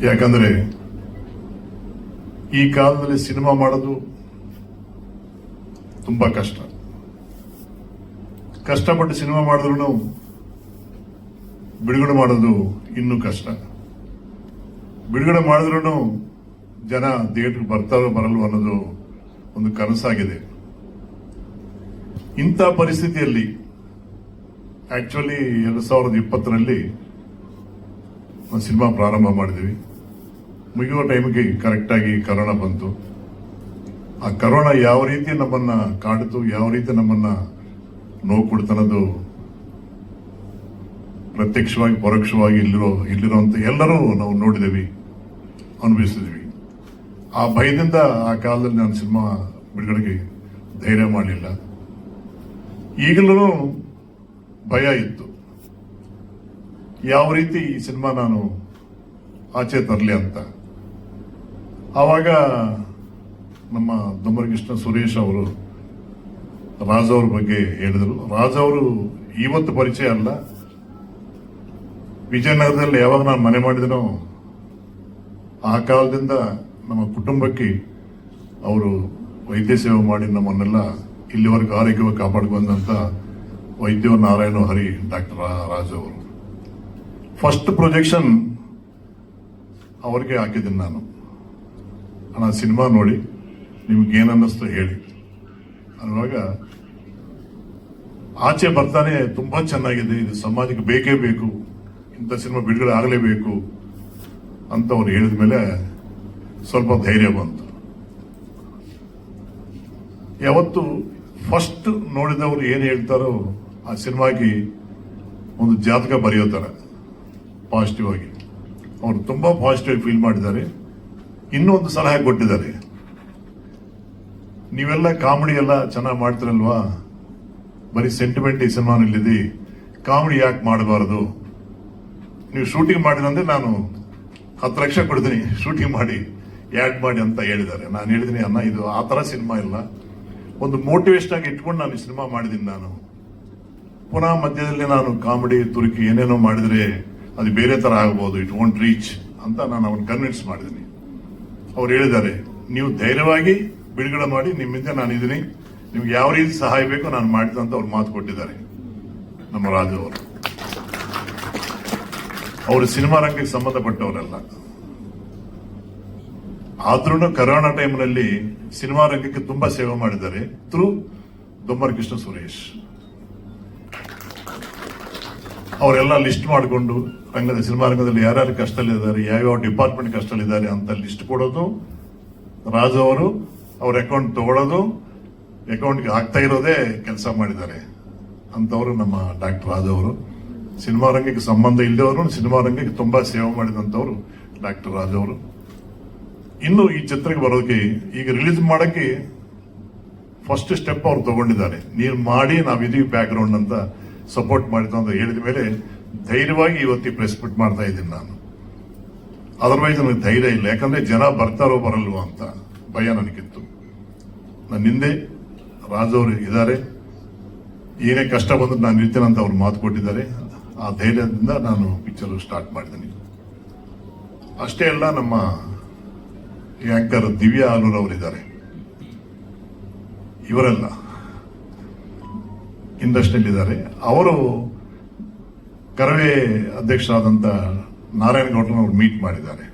ಯಾಕಂದ್ರೆ ಈ ಕಾಲದಲ್ಲಿ ಸಿನಿಮಾ ಮಾಡೋದು ತುಂಬಾ ಕಷ್ಟ. ಕಷ್ಟಪಟ್ಟು ಸಿನಿಮಾ ಮಾಡಿದ್ರು ಬಿಡುಗಡೆ ಮಾಡೋದು ಇನ್ನೂ ಕಷ್ಟ. ಬಿಡುಗಡೆ ಮಾಡಿದ್ರು ಜನ ಥಿಯೇಟರ್ ಬರ್ತಾರೋ ಬರಲ್ವೋ ಅನ್ನೋದು ಒಂದು ಕನಸಾಗಿದೆ. ಇಂಥ ಪರಿಸ್ಥಿತಿಯಲ್ಲಿ ಆಕ್ಚುಲಿ 2020ರಲ್ಲಿ ಸಿನಿಮಾ ಪ್ರಾರಂಭ ಮಾಡಿದ್ವಿ. ಮುಗಿಯುವ ಟೈಮ್ಗೆ ಕರೆಕ್ಟಾಗಿ ಕರೋನಾ ಬಂತು. ಆ ಕರೋನಾ ಯಾವ ರೀತಿ ನಮ್ಮನ್ನ ಕಾಡಿತು, ಯಾವ ರೀತಿ ನಮ್ಮನ್ನ ನೋವು ಕೊಡ್ತನ್ನೋದು ಪ್ರತ್ಯಕ್ಷವಾಗಿ ಪರೋಕ್ಷವಾಗಿ ಇಲ್ಲಿರುವಂತ ಎಲ್ಲರೂ ನಾವು ನೋಡಿದ್ದೀವಿ, ಅನುಭವಿಸಿದ್ವಿ. ಆ ಭಯದಿಂದ ಆ ಕಾಲದಲ್ಲಿ ನಾನು ಸಿನಿಮಾ ಬಿಡುಗಡೆಗೆ ಧೈರ್ಯ ಮಾಡಲಿಲ್ಲ. ಈಗಲೂ ಭಯ ಇತ್ತು, ಯಾವ ರೀತಿ ಈ ಸಿನಿಮಾ ನಾನು ಆಚೆ ತರಲಿ ಅಂತ. ಆವಾಗ ನಮ್ಮ ದೊಂಬರಕೃಷ್ಣ ಸುರೇಶ್ ಅವರು ರಾಜ್ ಅವ್ರ ಬಗ್ಗೆ ಹೇಳಿದರು. ರಾಜ್ ಅವರು ಇವತ್ತು ಪರಿಚಯ ಅಲ್ಲ, ವಿಜಯನಗರದಲ್ಲಿ ಯಾವಾಗ ನಾನು ಮನೆ ಮಾಡಿದನೋ ಆ ಕಾಲದಿಂದ ನಮ್ಮ ಕುಟುಂಬಕ್ಕೆ ಅವರು ವೈದ್ಯ ಸೇವೆ ಮಾಡಿ ನಮ್ಮನ್ನೆಲ್ಲ ಇಲ್ಲಿವರೆಗೂ ಆರೋಗ್ಯವಾಗಿ ಕಾಪಾಡ್ಕೊಂಡಂತ ವೈದ್ಯ ನಾರಾಯಣ ಹರಿ ಡಾಕ್ಟರ್ ರಾಜ್ ಅವರು. ಫಸ್ಟ್ ಪ್ರೊಜೆಕ್ಷನ್ ಅವ್ರಿಗೆ ಹಾಕಿದ್ದೀನಿ ನಾನು. ಅಣ್ಣ ಸಿನಿಮಾ ನೋಡಿ ನಿಮ್ಗೆ ಏನನ್ನಿಸ್ತು ಹೇಳಿ ಅನ್ನುವಾಗ ಆಚೆ ಬರ್ತಾನೆ ತುಂಬಾ ಚೆನ್ನಾಗಿದೆ, ಇದು ಸಮಾಜಕ್ಕೆ ಬೇಕೇ ಬೇಕು, ಇಂಥ ಸಿನಿಮಾ ಬಿಡುಗಡೆ ಆಗಲೇಬೇಕು ಅಂತ ಅವ್ರು ಹೇಳಿದ ಮೇಲೆ ಸ್ವಲ್ಪ ಧೈರ್ಯ ಬಂತು. ಯಾವತ್ತು ಫಸ್ಟ್ ನೋಡಿದವರು ಏನು ಹೇಳ್ತಾರೋ ಆ ಸಿನಿಮಾಗೆ ಒಂದು ಜಾತಕ ಬರೆಯೋ ತರ ಪಾಸಿಟಿವ್ ಆಗಿ ಅವರು ತುಂಬಾ ಪಾಸಿಟಿವ್ ಫೀಲ್ ಮಾಡಿದ್ದಾರೆ. ಇನ್ನೂ ಒಂದು ಸಲಹೆ ಕೊಟ್ಟಿದ್ದಾರೆ, ನೀವೆಲ್ಲ ಕಾಮಿಡಿ ಎಲ್ಲ ಚೆನ್ನಾಗಿ ಮಾಡ್ತಿರಲ್ವಾ, ಬರೀ ಸೆಂಟಿಮೆಂಟ್ ಈ ಸಿನಿಮಾನಲ್ಲಿದೆ, ಕಾಮಿಡಿ ಯಾಕೆ ಮಾಡಬಾರದು, ನೀವು ಶೂಟಿಂಗ್ ಮಾಡಿದಂದ್ರೆ ನಾನು 10 ಲಕ್ಷ ಕೊಡ್ತೀನಿ, ಶೂಟಿಂಗ್ ಮಾಡಿ ಆ್ಯಡ್ ಮಾಡಿ ಅಂತ ಹೇಳಿದ್ದಾರೆ. ನಾನು ಹೇಳಿದ್ದೀನಿ, ಅನ್ನ ಇದು ಆ ಥರ ಸಿನಿಮಾ ಇಲ್ಲ, ಒಂದು ಮೋಟಿವೇಶನ್ ಆಗಿ ಇಟ್ಕೊಂಡು ನಾನು ಈ ಸಿನಿಮಾ ಮಾಡಿದ್ದೀನಿ. ನಾನು ಪುನಃ ಮಧ್ಯದಲ್ಲಿ ನಾನು ಕಾಮಿಡಿ ತುರುಕಿ ಏನೇನೋ ಮಾಡಿದ್ರೆ ಅದು ಬೇರೆ ತರ ಆಗ್ಬೋದು, ಇಟ್ ವೋಂಟ್ ರೀಚ್ ಅಂತ ನಾನು ಅವ್ರನ್ನ ಕನ್ವಿನ್ಸ್ ಮಾಡಿದ್ದೀನಿ. ಅವ್ರು ಹೇಳಿದ್ದಾರೆ, ನೀವು ಧೈರ್ಯವಾಗಿ ಬಿಡುಗಡೆ ಮಾಡಿ, ನಿಮ್ಮಿಂದ ನಾನು ಇದೀನಿ, ನಿಮ್ಗೆ ಯಾವ ರೀತಿ ಸಹಾಯ ಬೇಕೋ ನಾನು ಮಾಡಿದ ಅಂತ ಅವ್ರು ಮಾತು ಕೊಟ್ಟಿದ್ದಾರೆ ನಮ್ಮ ರಾಜು ಅವರು. ಅವರು ಸಿನಿಮಾ ರಂಗಕ್ಕೆ ಸಂಬಂಧಪಟ್ಟವರಲ್ಲ, ಆದ್ರೂ ಕರೋನಾ ಟೈಮ್ನಲ್ಲಿ ಸಿನಿಮಾ ರಂಗಕ್ಕೆ ತುಂಬಾ ಸೇವೆ ಮಾಡಿದ್ದಾರೆ ಥ್ರೂ ದೊಂಬರಕೃಷ್ಣ ಸುರೇಶ್. ಅವರೆಲ್ಲ ಲಿಸ್ಟ್ ಮಾಡಿಕೊಂಡು ಸಿನಿಮಾ ರಂಗದಲ್ಲಿ ಯಾರ್ಯಾರು ಕಷ್ಟದಲ್ಲಿದ್ದಾರೆ, ಯಾವ್ಯಾವ ಡಿಪಾರ್ಟ್ಮೆಂಟ್ ಕಷ್ಟದಲ್ಲಿದ್ದಾರೆ ಅಂತ ಲಿಸ್ಟ್ ಕೊಡೋದು, ರಾಜು ಅವರು ಅವ್ರ ಅಕೌಂಟ್ ತಗೊಳ್ಳೋದು, ಅಕೌಂಟ್ಗೆ ಹಾಕ್ತಾ ಇರೋದೇ ಕೆಲಸ ಮಾಡಿದ್ದಾರೆ ಅಂತವರು ನಮ್ಮ ಡಾಕ್ಟರ್ ರಾಜು ಅವರು. ಸಿನಿಮಾ ರಂಗಕ್ಕೆ ಸಂಬಂಧ ಇಲ್ಲದವರು ಸಿನಿಮಾ ರಂಗಕ್ಕೆ ತುಂಬಾ ಸೇವೆ ಮಾಡಿದಂತವರು ಡಾಕ್ಟರ್ ರಾಜು ಅವರು. ಇನ್ನು ಈ ಚಿತ್ರಕ್ಕೆ ಬರೋದಕ್ಕೆ, ಈಗ ರಿಲೀಸ್ ಮಾಡಕ್ಕೆ ಫಸ್ಟ್ ಸ್ಟೆಪ್ ಅವ್ರು ತಗೊಂಡಿದ್ದಾರೆ. ನೀವು ಮಾಡಿ ನಾವಿದೀವಿ ಬ್ಯಾಕ್ ಗ್ರೌಂಡ್ ಅಂತ ಸಪೋರ್ಟ್ ಮಾಡಿದ್ದು ಅಂತ ಹೇಳಿದ ಮೇಲೆ ಧೈರ್ಯವಾಗಿ ಇವತ್ತಿ ಪ್ರೆಸ್ ಮೀಟ್ ಮಾಡ್ತಾ ಇದ್ದೀನಿ ನಾನು. ಅದರ್ವೈಸ್ ನನಗೆ ಧೈರ್ಯ ಇಲ್ಲ, ಯಾಕಂದ್ರೆ ಜನ ಬರ್ತಾರೋ ಬರಲ್ವೋ ಅಂತ ಭಯ ನನಗಿತ್ತು. ನನ್ನ ಹಿಂದೆ ರಾಜ್ ಅವರು ಇದ್ದಾರೆ, ಏನೇ ಕಷ್ಟ ಬಂದ್ರೆ ನಾನು ಇರ್ತೇನೆ ಅಂತ ಅವ್ರು ಮಾತು ಕೊಟ್ಟಿದ್ದಾರೆ. ಆ ಧೈರ್ಯದಿಂದ ನಾನು ಪಿಕ್ಚರ್ ಸ್ಟಾರ್ಟ್ ಮಾಡಿದ್ದೀನಿ. ಅಷ್ಟೇ ಅಲ್ಲ, ನಮ್ಮ ಆಂಕರ್ ದಿವ್ಯಾ ಆಲೂರ್ ಅವರಿದ್ದಾರೆ, ಇವರೆಲ್ಲ ಇಂಡಸ್ಟ್ರಿಯಲ್ಲಿ ಇದ್ದಾರೆ. ಅವರು ಕರವೇ ಅಧ್ಯಕ್ಷರಾದಂತ ನಾರಾಯಣಗೌಡರನ್ನ ಅವರು ಮೀಟ್ ಮಾಡಿದ್ದಾರೆ.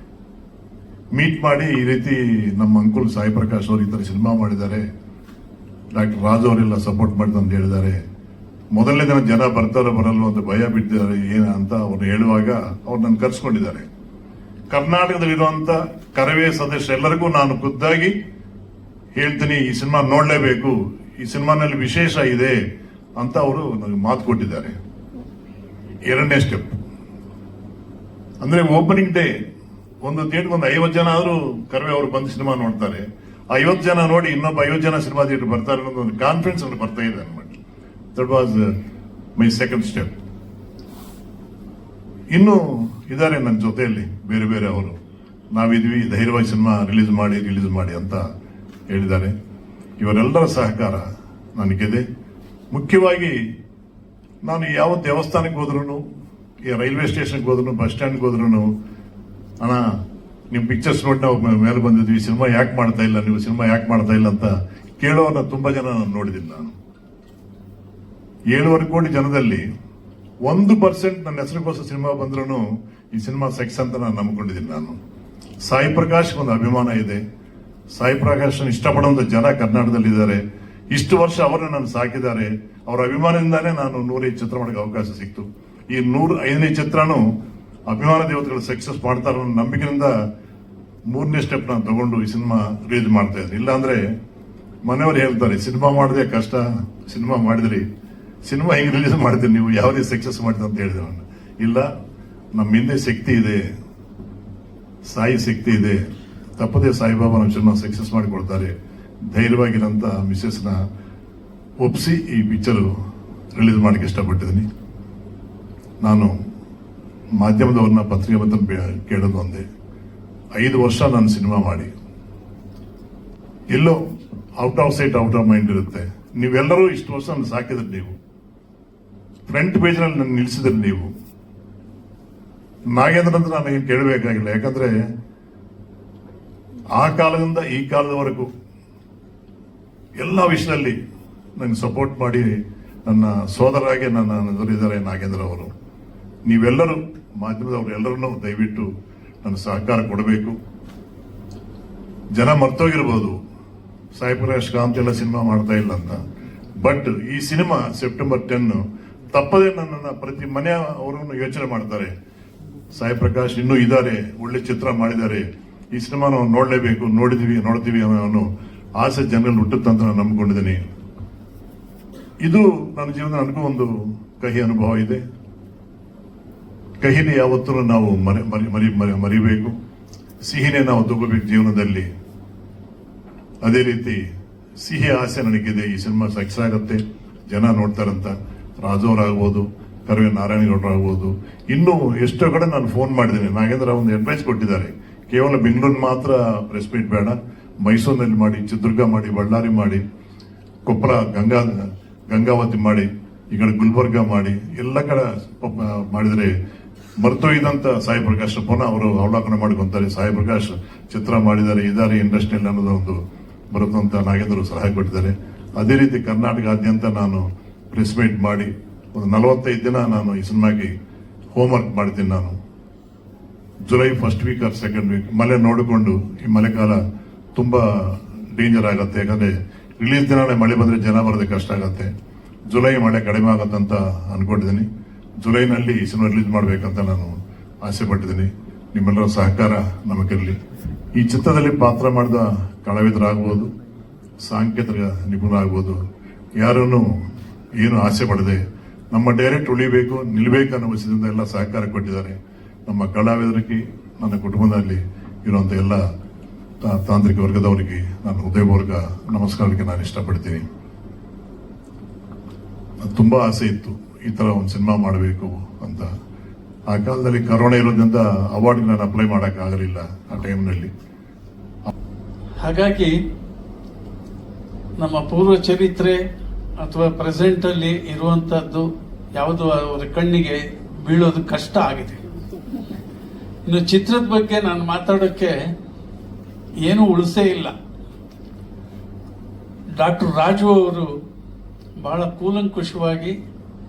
ಮೀಟ್ ಮಾಡಿ ಈ ರೀತಿ ನಮ್ಮ ಅಂಕುಲ್ ಸಾಯಿ ಪ್ರಕಾಶ್ ಅವರು ಈ ತರ ಸಿನಿಮಾ ಮಾಡಿದ್ದಾರೆ, ಡಾಕ್ಟರ್ ರಾಜು ಅವರೆಲ್ಲ ಸಪೋರ್ಟ್ ಮಾಡಿದಂತ ಹೇಳಿದ್ದಾರೆ. ಮೊದಲನೇ ದಿನ ಜನ ಬರ್ತಾರೋ ಬರಲ್ವೋ ಅಂತ ಭಯ ಬಿಟ್ಟಿದ್ದಾರೆ ಏನ ಅಂತ ಅವ್ರು ಹೇಳುವಾಗ ಅವ್ರು ನನ್ನ ಕರ್ಸ್ಕೊಂಡಿದ್ದಾರೆ. ಕರ್ನಾಟಕದಲ್ಲಿರುವಂತ ಕರವೇ ಸದಸ್ಯರೆಲ್ಲರಿಗೂ ನಾನು ಖುದ್ದಾಗಿ ಹೇಳ್ತೀನಿ, ಈ ಸಿನಿಮಾ ನೋಡ್ಲೇಬೇಕು, ಈ ಸಿನಿಮಾನಲ್ಲಿ ವಿಶೇಷ ಇದೆ ಅಂತ ಅವರು ನನಗೆ ಮಾತು ಕೊಟ್ಟಿದ್ದಾರೆ. ಎರಡನೇ ಸ್ಟೆಪ್ ಅಂದ್ರೆ ಓಪನಿಂಗ್ ಡೇ ಒಂದು ಥಿಯೇಟರ್ ಒಂದು 50 ಜನ ಆದ್ರೂ ಕರವೇ ಅವರು ಬಂದು ಸಿನಿಮಾ ನೋಡ್ತಾರೆ. 50 ಜನ ನೋಡಿ ಇನ್ನೊಬ್ಬ 50 ಜನ ಸಿನಿಮಾ ಥಿಯೇಟರ್ ಬರ್ತಾರೆ ಅನ್ನೋದು ಒಂದು ಕಾನ್ಫಿಡೆನ್ಸ್ ಅವ್ರು ಬರ್ತಾ ಇದೆ ಅನ್మాట. That was my second step. ಇನ್ನು ಇದ್ದಾರೆ ನನ್ನ ಜೊತೆಯಲ್ಲಿ ಬೇರೆ ಬೇರೆ ಅವರು, ನಾವಿದ್ವಿ ಧೈರ್ಯವಾಗಿ ಸಿನಿಮಾ ರಿಲೀಸ್ ಮಾಡಿ ಅಂತ ಹೇಳಿದ್ದಾರೆ. ಇವರೆಲ್ಲರ ಸಹಕಾರ ನನಗಿದೆ. ಮುಖ್ಯವಾಗಿ ನಾನು ಯಾವ ದೇವಸ್ಥಾನಕ್ಕೆ ಹೋದ್ರೂ, ಈ ರೈಲ್ವೆ ಸ್ಟೇಷನ್ಗೆ ಹೋದ್ರು, ಬಸ್ ಸ್ಟ್ಯಾಂಡ್ಗೆ ಹೋದ್ರು, ಅಣ್ಣ ನಿಮ್ಮ ಪಿಕ್ಚರ್ಸ್ ನೋಡಿ ನಾವು ಮೇಲೆ ಬಂದಿದ್ವಿ, ಸಿನಿಮಾ ಯಾಕೆ ಮಾಡ್ತಾ ಇಲ್ಲ, ನೀವು ಸಿನಿಮಾ ಯಾಕೆ ಮಾಡ್ತಾ ಇಲ್ಲ ಅಂತ ಕೇಳೋನ ತುಂಬಾ ಜನ ನಾನು ನೋಡಿದ್ದೀನಿ. ನಾನು 7.5 ಕೋಟಿ ಜನದಲ್ಲಿ 1% ನನ್ನ ಹೆಸರಿಗೋಸ್ಕರ ಸಿನಿಮಾ ಬಂದ್ರೂ ಈ ಸಿನಿಮಾ ಸೆಕ್ಸ್ ಅಂತ ನಾನು ನಂಬ್ಕೊಂಡಿದ್ದೀನಿ. ನಾನು ಸಾಯಿ ಪ್ರಕಾಶ್ ಒಂದು ಅಭಿಮಾನ ಇದೆ. ಸಾಯಿ ಪ್ರಕಾಶ್ ಇಷ್ಟಪಡುವಂತ ಜನ ಕರ್ನಾಟಕದಲ್ಲಿದ್ದಾರೆ. ಇಷ್ಟು ವರ್ಷ ಅವರನ್ನು ನಾನು ಸಾಕಿದ್ದಾರೆ. ಅವರ ಅಭಿಮಾನದಿಂದಾನೇ ನಾನು 105 ಚಿತ್ರ ಮಾಡೋಕೆ ಅವಕಾಶ ಸಿಕ್ತು. ಈ 105ನೇ ಚಿತ್ರನೂ ಅಭಿಮಾನ ದೇವತೆಗಳು ಸಕ್ಸಸ್ ಮಾಡ್ತಾರೆ ಅನ್ನೋ ನಂಬಿಕೆಯಿಂದ 3ನೇ ಸ್ಟೆಪ್ ನಾನು ತಗೊಂಡು ಈ ಸಿನಿಮಾ ರಿಲೀಸ್ ಮಾಡ್ತಾ ಇದ್ದೀನಿ. ಇಲ್ಲಾಂದ್ರೆ ಮನೆಯವರು ಹೇಳ್ತಾರೆ ಸಿನಿಮಾ ಮಾಡದೆ ಕಷ್ಟ, ಸಿನಿಮಾ ಮಾಡಿದ್ರಿ, ಸಿನಿಮಾ ಹೆಂಗ್ ರಿಲೀಸ್ ಮಾಡ್ತೀರಿ ನೀವು, ಯಾವುದೇ ಸಕ್ಸಸ್ ಮಾಡ್ತೀರಿ ಅಂತ ಹೇಳಿದೆ ನಾನು. ಇಲ್ಲ, ನಮ್ಮ ಹಿಂದೆ ಶಕ್ತಿ ಇದೆ, ಸಾಯಿ ಶಕ್ತಿ ಇದೆ, ತಪ್ಪದೇ ಸಾಯಿಬಾಬಾ ನಮ್ಮ ಸಿನಿಮಾ ಸಕ್ಸಸ್ ಮಾಡಿಕೊಡ್ತಾರೆ. ಧೈರ್ಯವಾಗಿರಂತ ಮಿಸಸ್ನ ಒಪ್ಪಿಸಿ ಈ ಪಿಕ್ಚರ್ ರಿಲೀಸ್ ಮಾಡಕ್ಕೆ ಇಷ್ಟಪಟ್ಟಿದ್ದೀನಿ. ನಾನು ಮಾಧ್ಯಮದವ್ರನ್ನ ಪತ್ರಿಕೆ ಬಂದು ಕೇಳೋದು ಒಂದೇ, 5 ವರ್ಷ ನಾನು ಸಿನಿಮಾ ಮಾಡಿ ಎಲ್ಲೋ out of sight out of mind ಇರುತ್ತೆ. ನೀವೆಲ್ಲರೂ ಇಷ್ಟು ವರ್ಷ ನನ್ನ ಸಾಕಿದ್ರಿ, ನೀವು ಫ್ರಂಟ್ ಪೇಜ್ ನಲ್ಲಿ ನನ್ನ ನಿಲ್ಲಿಸಿದ್ರಿ. ನೀವು ನಾಗೇಂದ್ರ ಅಂತ ನಾನು ಏನು ಕೇಳಬೇಕಾಗಿಲ್ಲ, ಯಾಕಂದ್ರೆ ಆ ಕಾಲದಿಂದ ಈ ಕಾಲದವರೆಗೂ ಎಲ್ಲ ವಿಷಯದಲ್ಲಿ ನನಗೆ ಸಪೋರ್ಟ್ ಮಾಡಿ ನನ್ನ ಸೋದರಾಗಿ ನನ್ನ ಎದುರಿದ್ದಾರೆ ನಾಗೇಂದ್ರ ಅವರು. ನೀವೆಲ್ಲರೂ ಮಾಧ್ಯಮದವರು ಎಲ್ಲರನ್ನೂ ದಯವಿಟ್ಟು ನನ್ನ ಸಹಕಾರ ಕೊಡಬೇಕು. ಜನ ಮರ್ತೋಗಿರ್ಬೋದು ಸಾಯಿ ಪ್ರಕಾಶ್ ಕಾಂತ್ ಎಲ್ಲ ಸಿನಿಮಾ ಮಾಡ್ತಾ ಇಲ್ಲ ಅಂತ, ಬಟ್ ಈ ಸಿನಿಮಾ ಸೆಪ್ಟೆಂಬರ್ 10 ತಪ್ಪದೇ ನನ್ನನ್ನು ಪ್ರತಿ ಮನೆ ಅವರನ್ನು ಯೋಚನೆ ಮಾಡ್ತಾರೆ. ಸಾಯಿ ಪ್ರಕಾಶ್ ಇನ್ನೂ ಇದ್ದಾರೆ, ಒಳ್ಳೆ ಚಿತ್ರ ಮಾಡಿದ್ದಾರೆ, ಈ ಸಿನಿಮಾ ನಾವು ನೋಡ್ಲೇಬೇಕು, ನೋಡ್ತೀವಿ ಅನ್ನೋ ಆಸೆ ಜನರಲ್ಲಿ ಹುಟ್ಟುತ್ತಂತ ನಾನು ನಂಬಿಕೊಂಡಿದ್ದೀನಿ. ಇದು ನನ್ನ ಜೀವನ ನನಗೂ ಒಂದು ಕಹಿ ಅನುಭವ ಇದೆ. ಕಹಿನೇ ಯಾವತ್ತೂ ನಾವು ಮರಿಬೇಕು, ಸಿಹಿನೇ ನಾವು ತಗೋಬೇಕು ಜೀವನದಲ್ಲಿ. ಅದೇ ರೀತಿ ಸಿಹಿ ಆಸೆ ನನಗಿದೆ, ಈ ಸಿನಿಮಾ ಸಕ್ಸಸ್ ಆಗುತ್ತೆ, ಜನ ನೋಡ್ತಾರಂತ. ರಾಜವರಾಗ್ಬೋದು, ಕರವೇ ನಾರಾಯಣಗೌಡರಾಗ್ಬೋದು, ಇನ್ನೂ ಎಷ್ಟೋ ಕಡೆ ನಾನು ಫೋನ್ ಮಾಡಿದ್ದೀನಿ. ನಾಗೇಂದ್ರ ಒಂದು ಅಡ್ವೈಸ್ ಕೊಟ್ಟಿದ್ದಾರೆ, ಕೇವಲ ಬೆಂಗಳೂರು ಮಾತ್ರ ಪ್ರೆಸ್ ಮೀಟ್ ಬೇಡ, ಮೈಸೂರಿನಲ್ಲಿ ಮಾಡಿ, ಚಿತ್ರದುರ್ಗ ಮಾಡಿ, ಬಳ್ಳಾರಿ ಮಾಡಿ, ಕೊಪ್ಪಳ ಗಂಗಾವತಿ ಮಾಡಿ, ಈಗ ಗುಲ್ಬರ್ಗ ಮಾಡಿ, ಎಲ್ಲ ಕಡೆ ಮಾಡಿದರೆ ಮರ್ತೋಯ್ದಂತ ಸಾಯಿ ಪ್ರಕಾಶ್ ಪುನಃ ಅವರು ಅವಲೋಕನ ಮಾಡಿಕೊಂತಾರೆ. ಸಾಯಿ ಪ್ರಕಾಶ್ ಚಿತ್ರ ಮಾಡಿದ್ದಾರೆ, ಇದಾರೆ ಇಂಡಸ್ಟ್ರಿಯಲ್ಲಿ ಅನ್ನೋದು ಒಂದು ಬರುತ್ತಂತ ನಾಗೇಂದ್ರ ಸಲಹೆ ಕೊಟ್ಟಿದ್ದಾರೆ. ಅದೇ ರೀತಿ ಕರ್ನಾಟಕದಾದ್ಯಂತ ನಾನು ಪ್ರೆಸ್ ಮೀಟ್ ಮಾಡಿ ಒಂದು 45 ದಿನ ನಾನು ಈ ಸಿನಿಮಾಗೆ ಹೋಮ್ವರ್ಕ್ ಮಾಡ್ತೀನಿ. ನಾನು July 1st weak R 2nd weak ಮಳೆ ನೋಡಿಕೊಂಡು, ಈ ಮಳೆಗಾಲ ತುಂಬಾ ಡೇಂಜರ್ ಆಗತ್ತೆ, ಯಾಕಂದ್ರೆ ರಿಲೀಸ್ ದಿನಾನೇ ಮಳೆ ಬಂದ್ರೆ ಜನ ಬರೋದೇ ಕಷ್ಟ ಆಗತ್ತೆ. ಜುಲೈ ಮಳೆ ಕಡಿಮೆ ಆಗತ್ತಂತ ಅನ್ಕೊಂಡಿದ್ದೀನಿ. ಜುಲೈನಲ್ಲಿ ಈ ಸಿನಿಮಾ ರಿಲೀಸ್ ಮಾಡ್ಬೇಕಂತ ನಾನು ಆಸೆ ಪಟ್ಟಿದ್ದೀನಿ. ನಿಮ್ಮೆಲ್ಲರ ಸಹಕಾರ ನಮಗಿರಲಿ. ಈ ಚಿತ್ರದಲ್ಲಿ ಪಾತ್ರ ಮಾಡಿದ ಕಲಾವಿದರಾಗ್ಬೋದು, ಸಾಂಕೇತಿಕ ನಿಪುಣರಾಗ್ಬೋದು, ಯಾರನ್ನು ಏನು ಆಸೆ ಪಡದೆ ನಮ್ಮ ಡೈರೆಕ್ಟ್ ಉಳಿಬೇಕು, ನಿಲ್ಬೇಕು ಅನ್ನೋ ವಿಷಯದಿಂದ ಎಲ್ಲ ಸಹಕಾರ ಕೊಟ್ಟಿದ್ದಾರೆ. ನಮ್ಮ ಕಲಾವಿದರಿಗೆ, ನನ್ನ ಕುಟುಂಬದಲ್ಲಿ ಇರುವಂತ ಎಲ್ಲ ತಾಂತ್ರಿಕ ವರ್ಗದವರಿಗೆ ನಾನು ಹೃದಯಪೂರ್ವಕ ನಮಸ್ಕಾರಕ್ಕೆ ನಾನು ಇಷ್ಟಪಡ್ತೀನಿ. ತುಂಬಾ ಆಸೆ ಇತ್ತು ಈ ತರ ಒಂದು ಸಿನಿಮಾ ಮಾಡಬೇಕು ಅಂತ. ಆ ಕಾಲದಲ್ಲಿ ಕರೋನಾ ಇರೋದ್ರಿಂದ ಅವಾರ್ಡ್ ನಾನು ಅಪ್ಲೈ ಮಾಡಕ್ ಆಗಲಿಲ್ಲ ಆ ಟೈಮ್ನಲ್ಲಿ. ಹಾಗಾಗಿ ನಮ್ಮ ಪೂರ್ವ ಚರಿತ್ರೆ ಅಥವಾ ಪ್ರೆಸೆಂಟ್ ಅಲ್ಲಿ ಇರುವಂತದ್ದು ಯಾವುದು ಅವರ ಕಣ್ಣಿಗೆ ಬೀಳೋದು ಕಷ್ಟ ಆಗಿದೆ. ಇನ್ನು ಚಿತ್ರದ ಬಗ್ಗೆ ನಾನು ಮಾತಾಡೋಕ್ಕೆ ಏನು ಉಳಿಸೇ ಇಲ್ಲ. ಡಾಕ್ಟರ್ ರಾಜು ಅವರು ಬಹಳ ಕೂಲಂಕುಷವಾಗಿ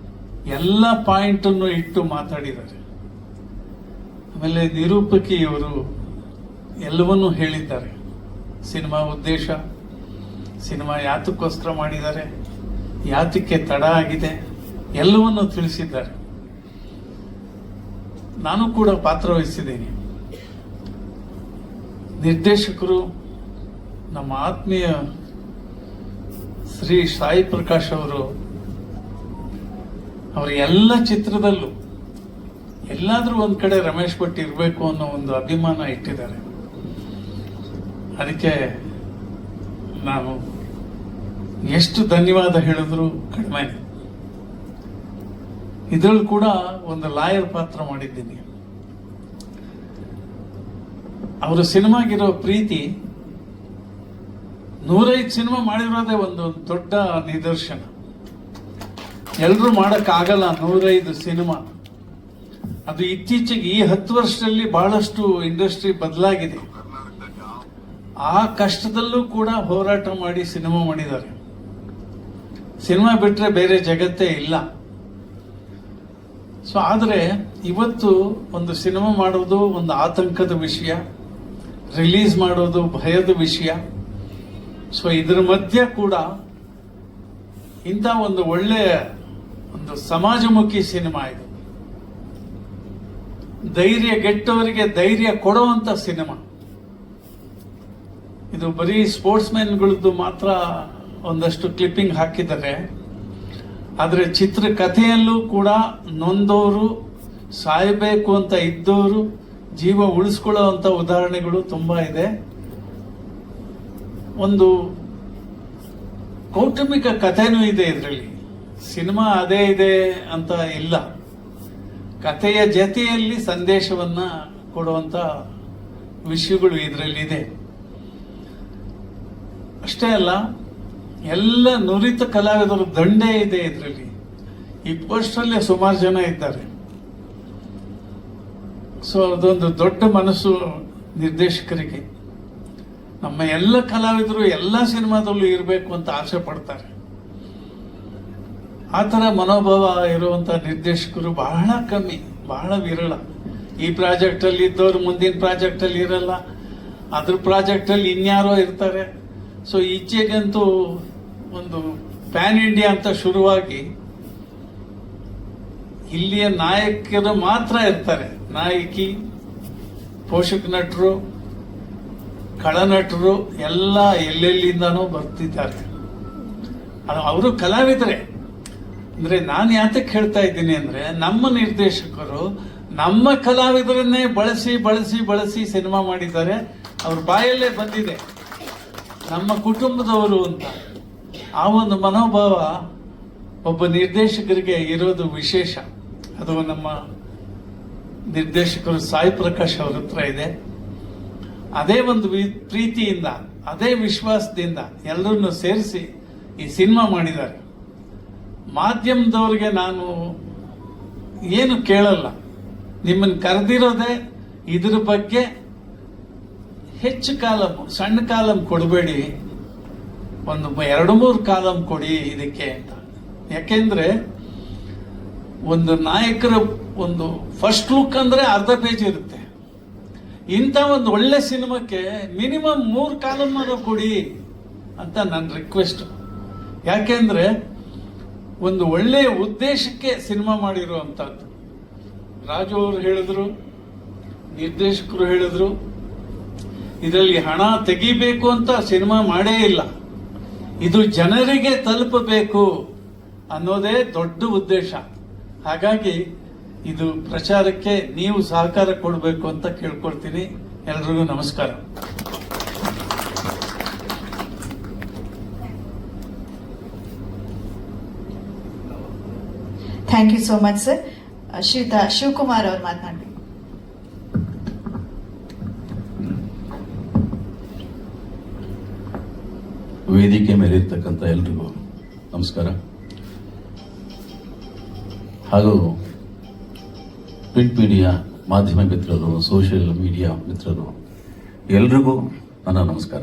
ಎಲ್ಲ ಪಾಯಿಂಟ್ ಅನ್ನು ಇಟ್ಟು ಮಾತಾಡಿದ್ದಾರೆ. ಆಮೇಲೆ ನಿರೂಪಕಿ ಅವರು ಎಲ್ಲವನ್ನೂ ಹೇಳಿದ್ದಾರೆ. ಸಿನಿಮಾ ಉದ್ದೇಶ, ಸಿನಿಮಾ ಯಾತಕ್ಕೋಸ್ಕರ ಮಾಡಿದ್ದಾರೆ, ಯಾತಕ್ಕೆ ತಡ ಆಗಿದೆ, ಎಲ್ಲವನ್ನೂ ತಿಳಿಸಿದ್ದಾರೆ. ನಾನು ಕೂಡ ಪಾತ್ರ ವಹಿಸಿದ್ದೀನಿ. ನಿರ್ದೇಶಕರು ನಮ್ಮ ಆತ್ಮೀಯ ಶ್ರೀ ಸಾಯಿ ಪ್ರಕಾಶ್ ಅವರು ಅವರ ಎಲ್ಲ ಚಿತ್ರದಲ್ಲೂ ಎಲ್ಲಾದ್ರೂ ಒಂದ್ ಕಡೆ ರಮೇಶ್ ಭಟ್ ಇರಬೇಕು ಅನ್ನೋ ಒಂದು ಅಭಿಮಾನ ಇಟ್ಟಿದ್ದಾರೆ. ಅದಕ್ಕೆ ನಾನು ಎಷ್ಟು ಧನ್ಯವಾದ ಹೇಳಿದ್ರು ಕಡಿಮೆ. ಇದರಲ್ಲೂ ಕೂಡ ಒಂದು ಲಾಯರ್ ಪಾತ್ರ ಮಾಡಿದ್ದೀನಿ. ಅವರ ಸಿನಿಮಾಗಿರೋ ಪ್ರೀತಿ 105 ಸಿನಿಮಾ ಮಾಡಿರೋದೇ ಒಂದು ದೊಡ್ಡ ನಿದರ್ಶನ. ಎಲ್ಲರೂ ಮಾಡಕ್ ಆಗಲ್ಲ 105 ಸಿನಿಮಾ. ಅದು ಇತ್ತೀಚೆಗೆ ಈ 10 ವರ್ಷದಲ್ಲಿ ಬಹಳಷ್ಟು ಇಂಡಸ್ಟ್ರಿ ಬದಲಾಗಿದೆ. ಆ ಕಷ್ಟದಲ್ಲೂ ಕೂಡ ಹೋರಾಟ ಮಾಡಿ ಸಿನಿಮಾ ಮಾಡಿದ್ದಾರೆ. ಸಿನಿಮಾ ಬಿಟ್ರೆ ಬೇರೆ ಜಗತ್ತೇ ಇಲ್ಲ. ಸೊ ಆದರೆ ಇವತ್ತು ಒಂದು ಸಿನಿಮಾ ಮಾಡೋದು ಒಂದು ಆತಂಕದ ವಿಷಯ, ರಿಲೀಸ್ ಮಾಡೋದು ಭಯದ ವಿಷಯ. ಸೊ ಇದರ ಮಧ್ಯೆ ಕೂಡ ಇಂಥ ಒಂದು ಒಳ್ಳೆಯ ಒಂದು ಸಮಾಜಮುಖಿ ಸಿನಿಮಾ ಇದು. ಧೈರ್ಯ ಗೆಟ್ಟವರಿಗೆ ಧೈರ್ಯ ಕೊಡುವಂತ ಸಿನಿಮಾ ಇದು. ಬರೀ ಸ್ಪೋರ್ಟ್ಸ್ ಮ್ಯಾನ್ಗಳದ್ದು ಮಾತ್ರ ಒಂದಷ್ಟು ಕ್ಲಿಪ್ಪಿಂಗ್ ಹಾಕಿದ್ದಾರೆ. ಆದರೆ ಚಿತ್ರಕಥೆಯಲ್ಲೂ ಕೂಡ ನೊಂದವರು, ಸಾಯಬೇಕು ಅಂತ ಇದ್ದವರು ಜೀವ ಉಳಿಸ್ಕೊಳ್ಳುವಂತ ಉದಾಹರಣೆಗಳು ತುಂಬಾ ಇದೆ. ಒಂದು ಕೌಟುಂಬಿಕ ಕಥೆನೂ ಇದೆ ಇದರಲ್ಲಿ. ಸಿನಿಮಾ ಅದೇ ಇದೆ ಅಂತ ಇಲ್ಲ, ಕಥೆಯ ಜೊತೆಯಲ್ಲಿ ಸಂದೇಶವನ್ನ ಕೊಡುವಂತ ವಿಷಯಗಳು ಇದರಲ್ಲಿದೆ. ಅಷ್ಟೇ ಅಲ್ಲ, ಎಲ್ಲ ನುರಿತ ಕಲಾವಿದರ ದಂಡೇ ಇದೆ ಇದರಲ್ಲಿ. ಈ ಪೋಸ್ಟಲ್ಲೇ ಸುಮಾರು ಜನ ಇದ್ದಾರೆ. ಸೊ ಅದೊಂದು ದೊಡ್ಡ ಮನಸ್ಸು ನಿರ್ದೇಶಕರಿಗೆ. ನಮ್ಮ ಎಲ್ಲ ಕಲಾವಿದರು ಎಲ್ಲ ಸಿನಿಮಾದಲ್ಲೂ ಇರಬೇಕು ಅಂತ ಆಸೆ ಪಡ್ತಾರೆ. ಆ ಥರ ಮನೋಭಾವ ಇರುವಂತ ನಿರ್ದೇಶಕರು ಬಹಳ ಕಮ್ಮಿ, ಬಹಳ ವಿರಳ. ಈ ಪ್ರಾಜೆಕ್ಟ್ ಅಲ್ಲಿ ಇದ್ದವರು ಮುಂದಿನ ಪ್ರಾಜೆಕ್ಟ್ ಅಲ್ಲಿ ಇರಲ್ಲ, ಅದ್ರ ಪ್ರಾಜೆಕ್ಟ್ ಅಲ್ಲಿ ಇನ್ಯಾರೋ ಇರ್ತಾರೆ. ಸೊ ಈಚೆಗಂತೂ ಒಂದು ಪ್ಯಾನ್ ಇಂಡಿಯಾ ಅಂತ ಶುರುವಾಗಿ ಇಲ್ಲಿಯ ನಾಯಕರು ಮಾತ್ರ ಇರ್ತಾರೆ. ನಾಯಕಿ, ಪೋಷಕ ನಟರು, ಖಳನಟರು ಎಲ್ಲ ಎಲ್ಲೆಲ್ಲಿಂದಾನೂ ಬರ್ತಿದ್ದಾರೆ. ಅವರು ಕಲಾವಿದರೇ. ಅಂದ್ರೆ ನಾನು ಯಾತಕ್ಕೆ ಹೇಳ್ತಾ ಇದ್ದೀನಿ ಅಂದ್ರೆ, ನಮ್ಮ ನಿರ್ದೇಶಕರು ನಮ್ಮ ಕಲಾವಿದರನ್ನೇ ಬಳಸಿ ಬಳಸಿ ಬಳಸಿ ಸಿನಿಮಾ ಮಾಡಿದ್ದಾರೆ. ಅವ್ರ ಬಾಯಲ್ಲೇ ಬಂದಿದೆ ನಮ್ಮ ಕುಟುಂಬದವರು ಅಂತ. ಆ ಒಂದು ಮನೋಭಾವ ಒಬ್ಬ ನಿರ್ದೇಶಕರಿಗೆ ಇರೋದು ವಿಶೇಷ. ಅದು ನಮ್ಮ ನಿರ್ದೇಶಕರು ಸಾಯಿ ಪ್ರಕಾಶ್ ಅವ್ರ ಹತ್ರ ಇದೆ. ಅದೇ ಒಂದು ಪ್ರೀತಿಯಿಂದ, ಅದೇ ವಿಶ್ವಾಸದಿಂದ ಎಲ್ಲರನ್ನು ಸೇರಿಸಿ ಈ ಸಿನಿಮಾ ಮಾಡಿದ್ದಾರೆ. ಮಾಧ್ಯಮದವ್ರಿಗೆ ನಾನು ಏನು ಕೇಳಲ್ಲ, ನಿಮ್ಮನ್ನು ಕರೆದಿರೋದೇ ಇದ್ರ ಬಗ್ಗೆ ಹೆಚ್ಚು ಕಾಲಂ, ಸಣ್ಣ ಕಾಲಂ ಕೊಡಬೇಡಿ, ಒಂದು 2-3 ಕಾಲಂ ಕೊಡಿ ಇದಕ್ಕೆ ಅಂತ. ಯಾಕೆಂದ್ರೆ ಒಂದು ನಾಯಕರ ಒಂದು ಫಸ್ಟ್ ಲುಕ್ ಅಂದ್ರೆ ಅರ್ಧ ಪೇಜ್ ಇರುತ್ತೆ. ಇಂಥ ಒಂದು ಒಳ್ಳೆ ಸಿನಿಮಾಕ್ಕೆ ಮಿನಿಮಮ್ 3 ಕಾಲಂ ಕೊಡಿ ಅಂತ ನನ್ನ ರಿಕ್ವೆಸ್ಟ್. ಯಾಕೆಂದ್ರೆ ಒಂದು ಒಳ್ಳೆಯ ಉದ್ದೇಶಕ್ಕೆ ಸಿನಿಮಾ ಮಾಡಿರುವಂತಹದ್ದು. ರಾಜು ಅವರು ಹೇಳಿದ್ರು, ನಿರ್ದೇಶಕರು ಹೇಳಿದ್ರು, ಇದರಲ್ಲಿ ಹಣ ತೆಗಿಬೇಕು ಅಂತ ಸಿನಿಮಾ ಮಾಡೇ ಇಲ್ಲ, ಇದು ಜನರಿಗೆ ತಲುಪಬೇಕು ಅನ್ನೋದೇ ದೊಡ್ಡ ಉದ್ದೇಶ. ಹಾಗಾಗಿ ಇದು ಪ್ರಚಾರಕ್ಕೆ ನೀವು ಸಹಕಾರ ಕೊಡಬೇಕು ಅಂತ ಕೇಳ್ಕೊಳ್ತೀನಿ. ಎಲ್ರಿಗೂ ನಮಸ್ಕಾರ. Thank you so much sir. ಶ್ರೀಯುತ ಶಿವಕುಮಾರ್ ಅವರು ಮಾತನಾಡಬೇಕು. ವೇದಿಕೆ ಮೇಲಿರ್ತಕ್ಕಂಥ ಎಲ್ರಿಗೂ ನಮಸ್ಕಾರ. ಹಾಗೂ ಪ್ರಿಂಟ್ ಮೀಡಿಯಾ ಮಾಧ್ಯಮ ಮಿತ್ರರು, ಸೋಷಿಯಲ್ ಮೀಡಿಯಾ ಮಿತ್ರರು ಎಲ್ರಿಗೂ ನನ್ನ ನಮಸ್ಕಾರ.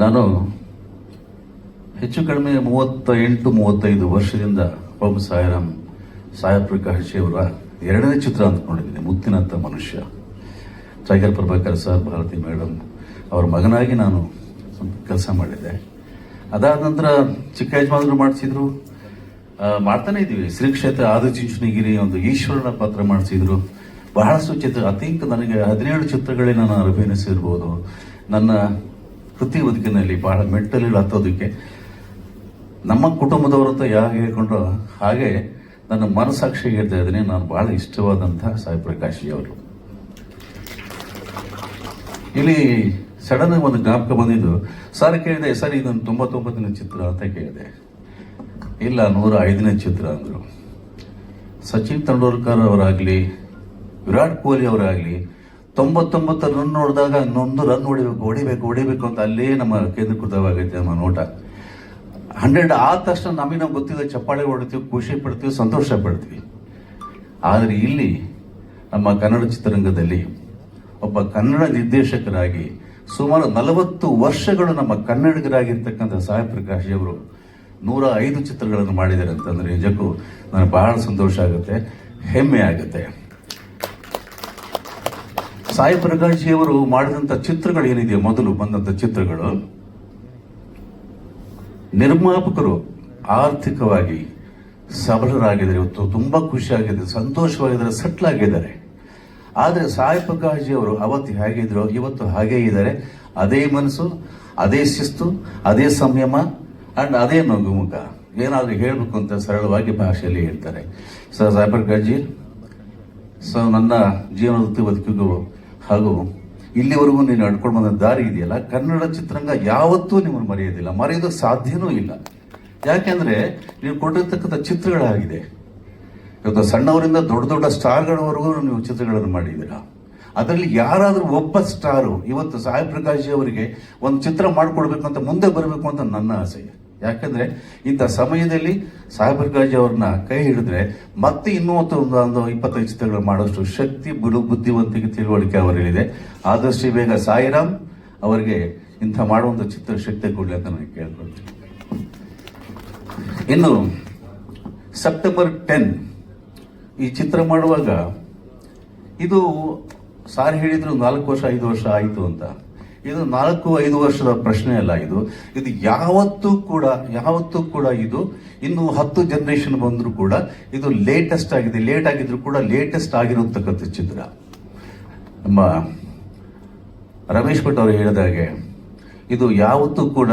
ನಾನು ಹೆಚ್ಚು ಕಡಿಮೆ 38-35 ವರ್ಷದಿಂದ ಪಂ ಸಾಯಿ ಪ್ರಕಾಶ್ ಅವರ 2ನೇ ಚಿತ್ರ ಅಂದ್ಕೊಂಡಿದ್ದೀನಿ, ಮುತ್ತಿನಂಥ ಮನುಷ್ಯ. Tiger Prabhakar sir, Bharathi madam ಅವ್ರ ಮಗನಾಗಿ ನಾನು ಕೆಲಸ ಮಾಡಿದ್ದೆ. ಅದಾದ ನಂತರ ಚಿಕ್ಕ ಯಜಮಾನರು ಮಾಡಿಸಿದ್ರು, ಮಾಡ್ತಾನೆ ಇದ್ದೀವಿ. ಶ್ರೀ ಕ್ಷೇತ್ರ ಆದಿಚುಂಚನಗಿರಿ ಒಂದು ಈಶ್ವರನ ಪಾತ್ರ ಮಾಡಿಸಿದ್ರು. ಬಹಳಷ್ಟು ಚಿತ್ರ, ಐ ಥಿಂಕ್ ನನಗೆ 17 ಚಿತ್ರಗಳಲ್ಲಿ ನಾನು ಅಭಿನಯಿಸಿರ್ಬೋದು. ನನ್ನ ವೃತ್ತಿ ಬದುಕಿನಲ್ಲಿ ಬಹಳ ಮೆಟ್ಟಲು ಹತ್ತೋದಕ್ಕೆ ನಮ್ಮ ಕುಟುಂಬದವರು ಅಂತ ಯಾಕೆ ಹೇಳ್ಕೊಂಡ್ರು ಹಾಗೆ ನನ್ನ ಮನಸ್ಸಾಕ್ಷಿ ಹೇಳ್ತಾ ಇದ್ದೀನಿ. ನಾನು ಬಹಳ ಇಷ್ಟವಾದಂತಹ ಸಾಯಿ ಪ್ರಕಾಶ್ ಅವರು. ಇಲ್ಲಿ ಸಡನ್ ಒಂದು ಜ್ಞಾಪಕ ಬಂದಿದ್ದು, ಸರ್ ಕೇಳಿದೆ, ಸರ್ ಇದೊಂದು 99ನೇ ಚಿತ್ರ ಅಂತ ಕೇಳಿದೆ. ಇಲ್ಲ, 105ನೇ ಚಿತ್ರ ಅಂದರು. ಸಚಿನ್ ತೆಂಡೂಲ್ಕರ್ ಅವರಾಗ್ಲಿ, ವಿರಾಟ್ ಕೊಹ್ಲಿ ಅವರಾಗ್ಲಿ 99 ರನ್ ನೋಡಿದಾಗ 1 ರನ್ ಹೊಡಿಬೇಕು ಅಂತ ಅಲ್ಲೇ ನಮ್ಮ ಕೇಂದ್ರೀಕೃತವಾಗೈತೆ ನಮ್ಮ ನೋಟ. 100 ಆದ ತಕ್ಷಣ ನಮಗೆ ಗೊತ್ತಿದೆ, ಚಪ್ಪಾಳೆ ಹೊಡಿತೀವಿ, ಖುಷಿ ಪಡ್ತೀವಿ, ಸಂತೋಷ ಪಡ್ತೀವಿ. ಆದರೆ ಇಲ್ಲಿ ನಮ್ಮ ಕನ್ನಡ ಚಿತ್ರರಂಗದಲ್ಲಿ ಒಬ್ಬ ಕನ್ನಡ ನಿರ್ದೇಶಕರಾಗಿ ಸುಮಾರು 40 ವರ್ಷಗಳು ನಮ್ಮ ಕನ್ನಡಿಗರಾಗಿರ್ತಕ್ಕಂಥ ಸಾಯಿ ಪ್ರಕಾಶ್ ಅವರು 105 ಚಿತ್ರಗಳನ್ನು ಮಾಡಿದ್ದಾರೆ ಅಂತಂದ್ರೆ ನಿಜಕ್ಕೂ ನನಗೆ ಬಹಳ ಸಂತೋಷ ಆಗುತ್ತೆ, ಹೆಮ್ಮೆ ಆಗುತ್ತೆ. ಸಾಯಿ ಪ್ರಕಾಶ್ ಅವರು ಮಾಡಿದಂಥ ಚಿತ್ರಗಳು ಏನಿದೆಯೋ, ಮೊದಲು ಬಂದಂಥ ಚಿತ್ರಗಳು, ನಿರ್ಮಾಪಕರು ಆರ್ಥಿಕವಾಗಿ ಸಬಲರಾಗಿದ್ದಾರೆ, ಇವತ್ತು ತುಂಬಾ ಖುಷಿಯಾಗಿದ್ದಾರೆ, ಸಂತೋಷವಾಗಿದ್ದಾರೆ, ಸೆಟ್ಲ್ ಆಗಿದ್ದಾರೆ. ಆದರೆ ಸಾಯಿ ಪ್ರಕಾಶ್ ಅವರು ಅವತ್ತು ಹೇಗಿದ್ರು ಇವತ್ತು ಹಾಗೇ ಇದ್ದಾರೆ. ಅದೇ ಮನಸ್ಸು, ಅದೇ ಶಿಸ್ತು, ಅದೇ ಸಂಯಮ ಅಂಡ್ ಅದೇ ನಗುಮುಖ. ಏನಾದರೂ ಹೇಳಬೇಕು ಅಂತ ಸರಳವಾಗಿ ಭಾಷೆಯಲ್ಲಿ ಹೇಳ್ತಾರೆ. ಸಾಯಿ ಪ್ರಕಾಶ್ ಜಿ, ನನ್ನ ಜೀವನದ ಬದುಕಿಗೂ ಹಾಗೂ ಇಲ್ಲಿವರೆಗೂ ನೀನು ನಡ್ಕೊಂಡು ಬಂದ ದಾರಿ ಇದೆಯಲ್ಲ, ಕನ್ನಡ ಚಿತ್ರರಂಗ ಯಾವತ್ತೂ ನಿಮ್ಮನ್ನು ಮರೆಯೋದಿಲ್ಲ, ಮರೆಯೋದಕ್ಕೆ ಸಾಧ್ಯನೂ ಇಲ್ಲ. ಯಾಕೆಂದ್ರೆ ನೀವು ಕೊಟ್ಟಿರ್ತಕ್ಕಂಥ ಚಿತ್ರಗಳಾಗಿದೆ. ಇವತ್ತು ಸಣ್ಣವರಿಂದ ದೊಡ್ಡ ದೊಡ್ಡ ಸ್ಟಾರ್ಗಳವರೆಗೂ ನೀವು ಚಿತ್ರಗಳನ್ನು ಮಾಡಿದ್ದೀರಾ. ಅದರಲ್ಲಿ ಯಾರಾದರೂ ಒಬ್ಬ ಸ್ಟಾರು ಇವತ್ತು ಸಾಯಿ ಪ್ರಕಾಶ್ ಅವರಿಗೆ ಒಂದು ಚಿತ್ರ ಮಾಡಿಕೊಡ್ಬೇಕು ಅಂತ ಮುಂದೆ ಬರಬೇಕು ಅಂತ ನನ್ನ ಆಸೆ. ಯಾಕಂದ್ರೆ ಇಂಥ ಸಮಯದಲ್ಲಿ ಸಾಯಿ ಪ್ರಕಾಶ್ ಅವ್ರನ್ನ ಕೈ ಹಿಡಿದ್ರೆ ಮತ್ತೆ ಇನ್ನೂ ಒಂದು 25 ಚಿತ್ರಗಳು ಮಾಡೋಷ್ಟು ಶಕ್ತಿ, ಬುದ್ಧಿವಂತಿಕೆ, ತಿಳುವಳಿಕೆ ಅವರಲ್ಲಿದೆ. ಆದಷ್ಟು ಬೇಗ ಸಾಯಿರಾಮ್ ಅವರಿಗೆ ಇಂಥ ಮಾಡುವಂಥ ಚಿತ್ರ ಶಕ್ತಿ ಕೊಡಲಿ ಅಂತ ನಾನು ಕೇಳ್ಕೊಳ್ತೀನಿ. ಇನ್ನು ಸೆಪ್ಟೆಂಬರ್ 10 ಈ ಚಿತ್ರ ಮಾಡುವಾಗ, ಇದು ಸಾರಿ ಹೇಳಿದ್ರು 4 ವರ್ಷ 5 ವರ್ಷ ಆಯಿತು ಅಂತ. ಇದು 4-5 ವರ್ಷದ ಪ್ರಶ್ನೆ ಅಲ್ಲ. ಇದು ಯಾವತ್ತೂ ಕೂಡ ಇದು ಇನ್ನು 10 ಜನರೇಷನ್ ಬಂದರೂ ಕೂಡ ಇದು ಲೇಟೆಸ್ಟ್ ಆಗಿದೆ. ಲೇಟ್ ಆಗಿದ್ರು ಕೂಡ ಲೇಟೆಸ್ಟ್ ಆಗಿರತಕ್ಕಂಥ ಚಿತ್ರ. ನಮ್ಮ ರಮೇಶ್ ಭಟ್ ಅವರು ಹೇಳಿದಾಗೆ ಇದು ಯಾವತ್ತೂ ಕೂಡ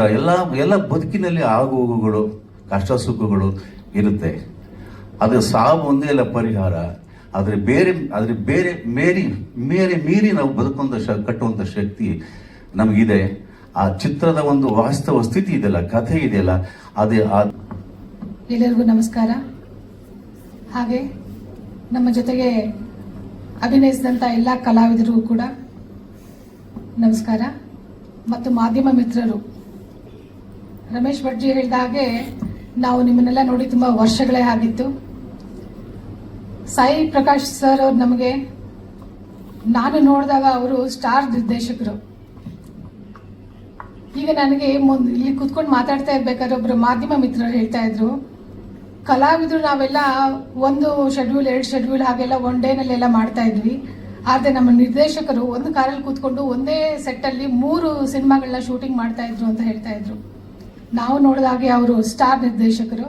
ಎಲ್ಲ ಬದುಕಿನಲ್ಲಿ ಆಗು ಹೋಗುಗಳು, ಕಷ್ಟ ಸುಖಗಳು ಇರುತ್ತೆ. ಅದು ಸಾವು ಒಂದೇ ಅಲ್ಲ ಪರಿಹಾರ. ಆದರೆ ಬೇರೆ ಮೀರಿ ನಾವು ಕಟ್ಟುವಂಥ ಶಕ್ತಿ ನಮಗಿದೆ. ಆ ಚಿತ್ರದ ಒಂದು ವಾಸ್ತವ ಸ್ಥಿತಿ ಇದೆಯಲ್ಲ, ಕಥೆ ಇದೆಯಲ್ಲ, ಅದೇ. ಎಲ್ಲರಿಗೂ ನಮಸ್ಕಾರ. ಹಾಗೆ ನಮ್ಮ ಜೊತೆಗೆ ಅಭಿನಯಿಸಿದಂಥ ಎಲ್ಲ ಕಲಾವಿದರಿಗೂ ಕೂಡ ನಮಸ್ಕಾರ. ಮತ್ತು ಮಾಧ್ಯಮ ಮಿತ್ರರು, ರಮೇಶ್ ಭಟ್ಜಿ ಹೇಳಿದ ಹಾಗೆ ನಾವು ನಿಮ್ಮನ್ನೆಲ್ಲ ನೋಡಿ ತುಂಬಾ ವರ್ಷಗಳೇ ಆಗಿತ್ತು. ಸಾಯಿ ಪ್ರಕಾಶ್ ಸರ್ ಅವ್ರು ನಮಗೆ, ನಾನು ನೋಡಿದಾಗ ಅವರು ಸ್ಟಾರ್ ನಿರ್ದೇಶಕರು. ಈಗ ನನಗೆ ಇಲ್ಲಿ ಕುತ್ಕೊಂಡು ಮಾತಾಡ್ತಾ ಇರ್ಬೇಕಾದ್ರೆ ಒಬ್ರು ಮಾಧ್ಯಮ ಮಿತ್ರರು ಹೇಳ್ತಾ ಇದ್ರು, ಕಲಾವಿದರು ನಾವೆಲ್ಲ 1 ಶೆಡ್ಯೂಲ್ 2 ಶೆಡ್ಯೂಲ್ ಹಾಗೆಲ್ಲ 1 ಡೇನಲ್ಲೆಲ್ಲ ಮಾಡ್ತಾ ಇದ್ವಿ. ಆದರೆ ನಮ್ಮ ನಿರ್ದೇಶಕರು ಒಂದು ಕಾರಲ್ಲಿ ಕೂತ್ಕೊಂಡು ಒಂದೇ ಸೆಟ್ ಅಲ್ಲಿ 3 ಸಿನಿಮಾಗಳನ್ನ ಶೂಟಿಂಗ್ ಮಾಡ್ತಾ ಇದ್ರು ಅಂತ ಹೇಳ್ತಾ ಇದ್ರು. ನಾವು ನೋಡಿದಾಗೆ ಅವರು ಸ್ಟಾರ್ ನಿರ್ದೇಶಕರು.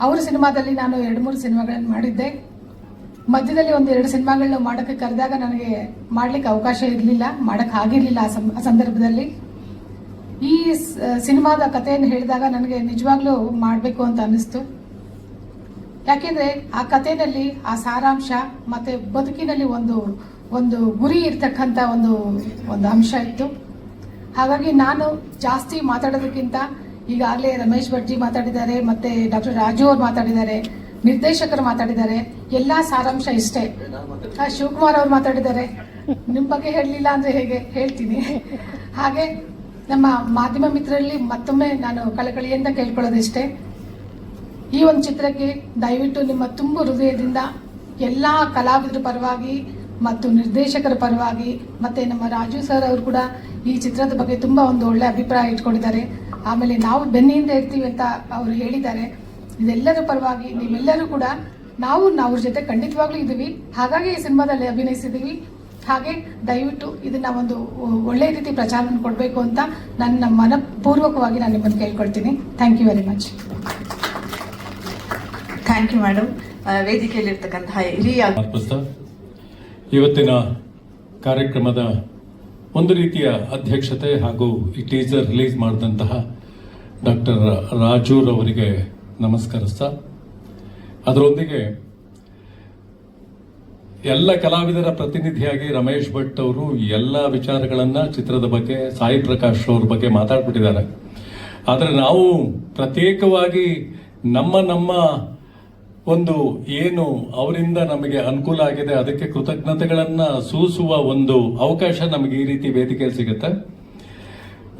ಅವ್ರ ಸಿನಿಮಾದಲ್ಲಿ ನಾನು 2-3 ಸಿನಿಮಾಗಳನ್ನು ಮಾಡಿದ್ದೆ. ಮಧ್ಯದಲ್ಲಿ 1-2 ಸಿನಿಮಾಗಳನ್ನ ಮಾಡೋಕ್ಕೆ ಕರೆದಾಗ ನನಗೆ ಮಾಡ್ಲಿಕ್ಕೆ ಅವಕಾಶ ಇರಲಿಲ್ಲ, ಮಾಡಕ್ ಆಗಿರ್ಲಿಲ್ಲ ಆ ಸಂದರ್ಭದಲ್ಲಿ. ಈ ಸಿನಿಮಾದ ಕಥೆಯನ್ನು ಹೇಳಿದಾಗ ನನಗೆ ನಿಜವಾಗ್ಲೂ ಮಾಡಬೇಕು ಅಂತ ಅನ್ನಿಸ್ತು. ಯಾಕೆಂದ್ರೆ ಆ ಕಥೆಯಲ್ಲಿ ಆ ಸಾರಾಂಶ ಮತ್ತೆ ಬದುಕಿನಲ್ಲಿ ಒಂದು ಗುರಿ ಇರ್ತಕ್ಕಂಥ ಒಂದು ಅಂಶ ಇತ್ತು. ಹಾಗಾಗಿ ನಾನು ಜಾಸ್ತಿ ಮಾತಾಡೋದಕ್ಕಿಂತ ಈಗಾಗಲೇ ರಮೇಶ್ ಭಟ್ಜಿ ಮಾತಾಡಿದ್ದಾರೆ, ಮತ್ತೆ ಡಾಕ್ಟರ್ ರಾಜು ಅವ್ರು ಮಾತಾಡಿದ್ದಾರೆ, ನಿರ್ದೇಶಕರು ಮಾತಾಡಿದ್ದಾರೆ. ಎಲ್ಲಾ ಸಾರಾಂಶ ಇಷ್ಟೇ. ಶಿವಕುಮಾರ್ ಅವ್ರು ಮಾತಾಡಿದ್ದಾರೆ. ನಿಮ್ ಬಗ್ಗೆ ಹೇಳಲಿಲ್ಲ ಅಂದ್ರೆ ಹೇಗೆ ಹೇಳ್ತೀನಿ. ಹಾಗೆ ನಮ್ಮ ಮಾಧ್ಯಮ ಮಿತ್ರರಲ್ಲಿ ಮತ್ತೊಮ್ಮೆ ನಾನು ಕಳಕಳಿಯಿಂದ ಕೇಳ್ಕೊಳ್ಳೋದಿಷ್ಟೇ, ಈ ಒಂದು ಚಿತ್ರಕ್ಕೆ ದಯವಿಟ್ಟು ನಿಮ್ಮ ತುಂಬ ಹೃದಯದಿಂದ ಎಲ್ಲಾ ಕಲಾವಿದರ ಪರವಾಗಿ ಮತ್ತು ನಿರ್ದೇಶಕರ ಪರವಾಗಿ, ಮತ್ತೆ ನಮ್ಮ ರಾಜು ಸರ್ ಅವರು ಕೂಡ ಈ ಚಿತ್ರದ ಬಗ್ಗೆ ತುಂಬಾ ಒಂದು ಒಳ್ಳೆ ಅಭಿಪ್ರಾಯ ಇಟ್ಕೊಂಡಿದ್ದಾರೆ. ಆಮೇಲೆ ನಾವು ಬೆನ್ನಿಂದ ಇರ್ತೀವಿ ಅಂತ ಅವರು ಹೇಳಿದ್ದಾರೆ. ಇದೆಲ್ಲರ ಪರವಾಗಿ ನೀವೆಲ್ಲರೂ ಕೂಡ ನಾವು ಅವ್ರ ಜೊತೆ ಖಂಡಿತವಾಗ್ಲೂ ಇದೀವಿ. ಹಾಗಾಗಿ ಈ ಸಿನಿಮಾದಲ್ಲಿ ಅಭಿನಯಿಸಿದೀವಿ. ಹಾಗೆ ದಯವಿಟ್ಟು ಇದನ್ನ ಒಂದು ಒಳ್ಳೆ ರೀತಿ ಪ್ರಚಾರ ಕೊಡಬೇಕು ಅಂತ ನನ್ನ ಮನಪೂರ್ವಕವಾಗಿ ನಾನು ನಿಮ್ಮನ್ನು ಕೇಳ್ಕೊಳ್ತೀನಿ. Thank you very much. Thank you madam. ವೇದಿಕೆಯಲ್ಲಿರ್ತಕ್ಕಂತಹ ಹಿರಿಯ ಇವತ್ತಿನ ಕಾರ್ಯಕ್ರಮದ ಒಂದು ರೀತಿಯ ಅಧ್ಯಕ್ಷತೆ ಹಾಗೂ ಈ ಟೀಸರ್ ರಿಲೀಸ್ ಮಾಡಿದಂತಹ ಡಾಕ್ಟರ್ ರಾಜೂರ್ ಅವರಿಗೆ ನಮಸ್ಕರಿಸ್ತಾ, ಅದರೊಂದಿಗೆ ಎಲ್ಲ ಕಲಾವಿದರ ಪ್ರತಿನಿಧಿಯಾಗಿ ರಮೇಶ್ ಭಟ್ ಅವರು ಎಲ್ಲ ವಿಚಾರಗಳನ್ನ ಚಿತ್ರದ ಬಗ್ಗೆ, ಸಾಯಿ ಪ್ರಕಾಶ್ ಅವ್ರ ಬಗ್ಗೆ ಮಾತಾಡ್ಬಿಟ್ಟಿದ್ದಾರೆ. ಆದರೆ ನಾವು ಪ್ರತ್ಯೇಕವಾಗಿ ನಮ್ಮ ಒಂದು ಏನು ಅವರಿಂದ ನಮಗೆ ಅನುಕೂಲ ಆಗಿದೆ ಅದಕ್ಕೆ ಕೃತಜ್ಞತೆಗಳನ್ನ ಸೂಸುವ ಒಂದು ಅವಕಾಶ ನಮಗೆ ಈ ರೀತಿ ವೇದಿಕೆಯಲ್ಲಿ ಸಿಗುತ್ತೆ.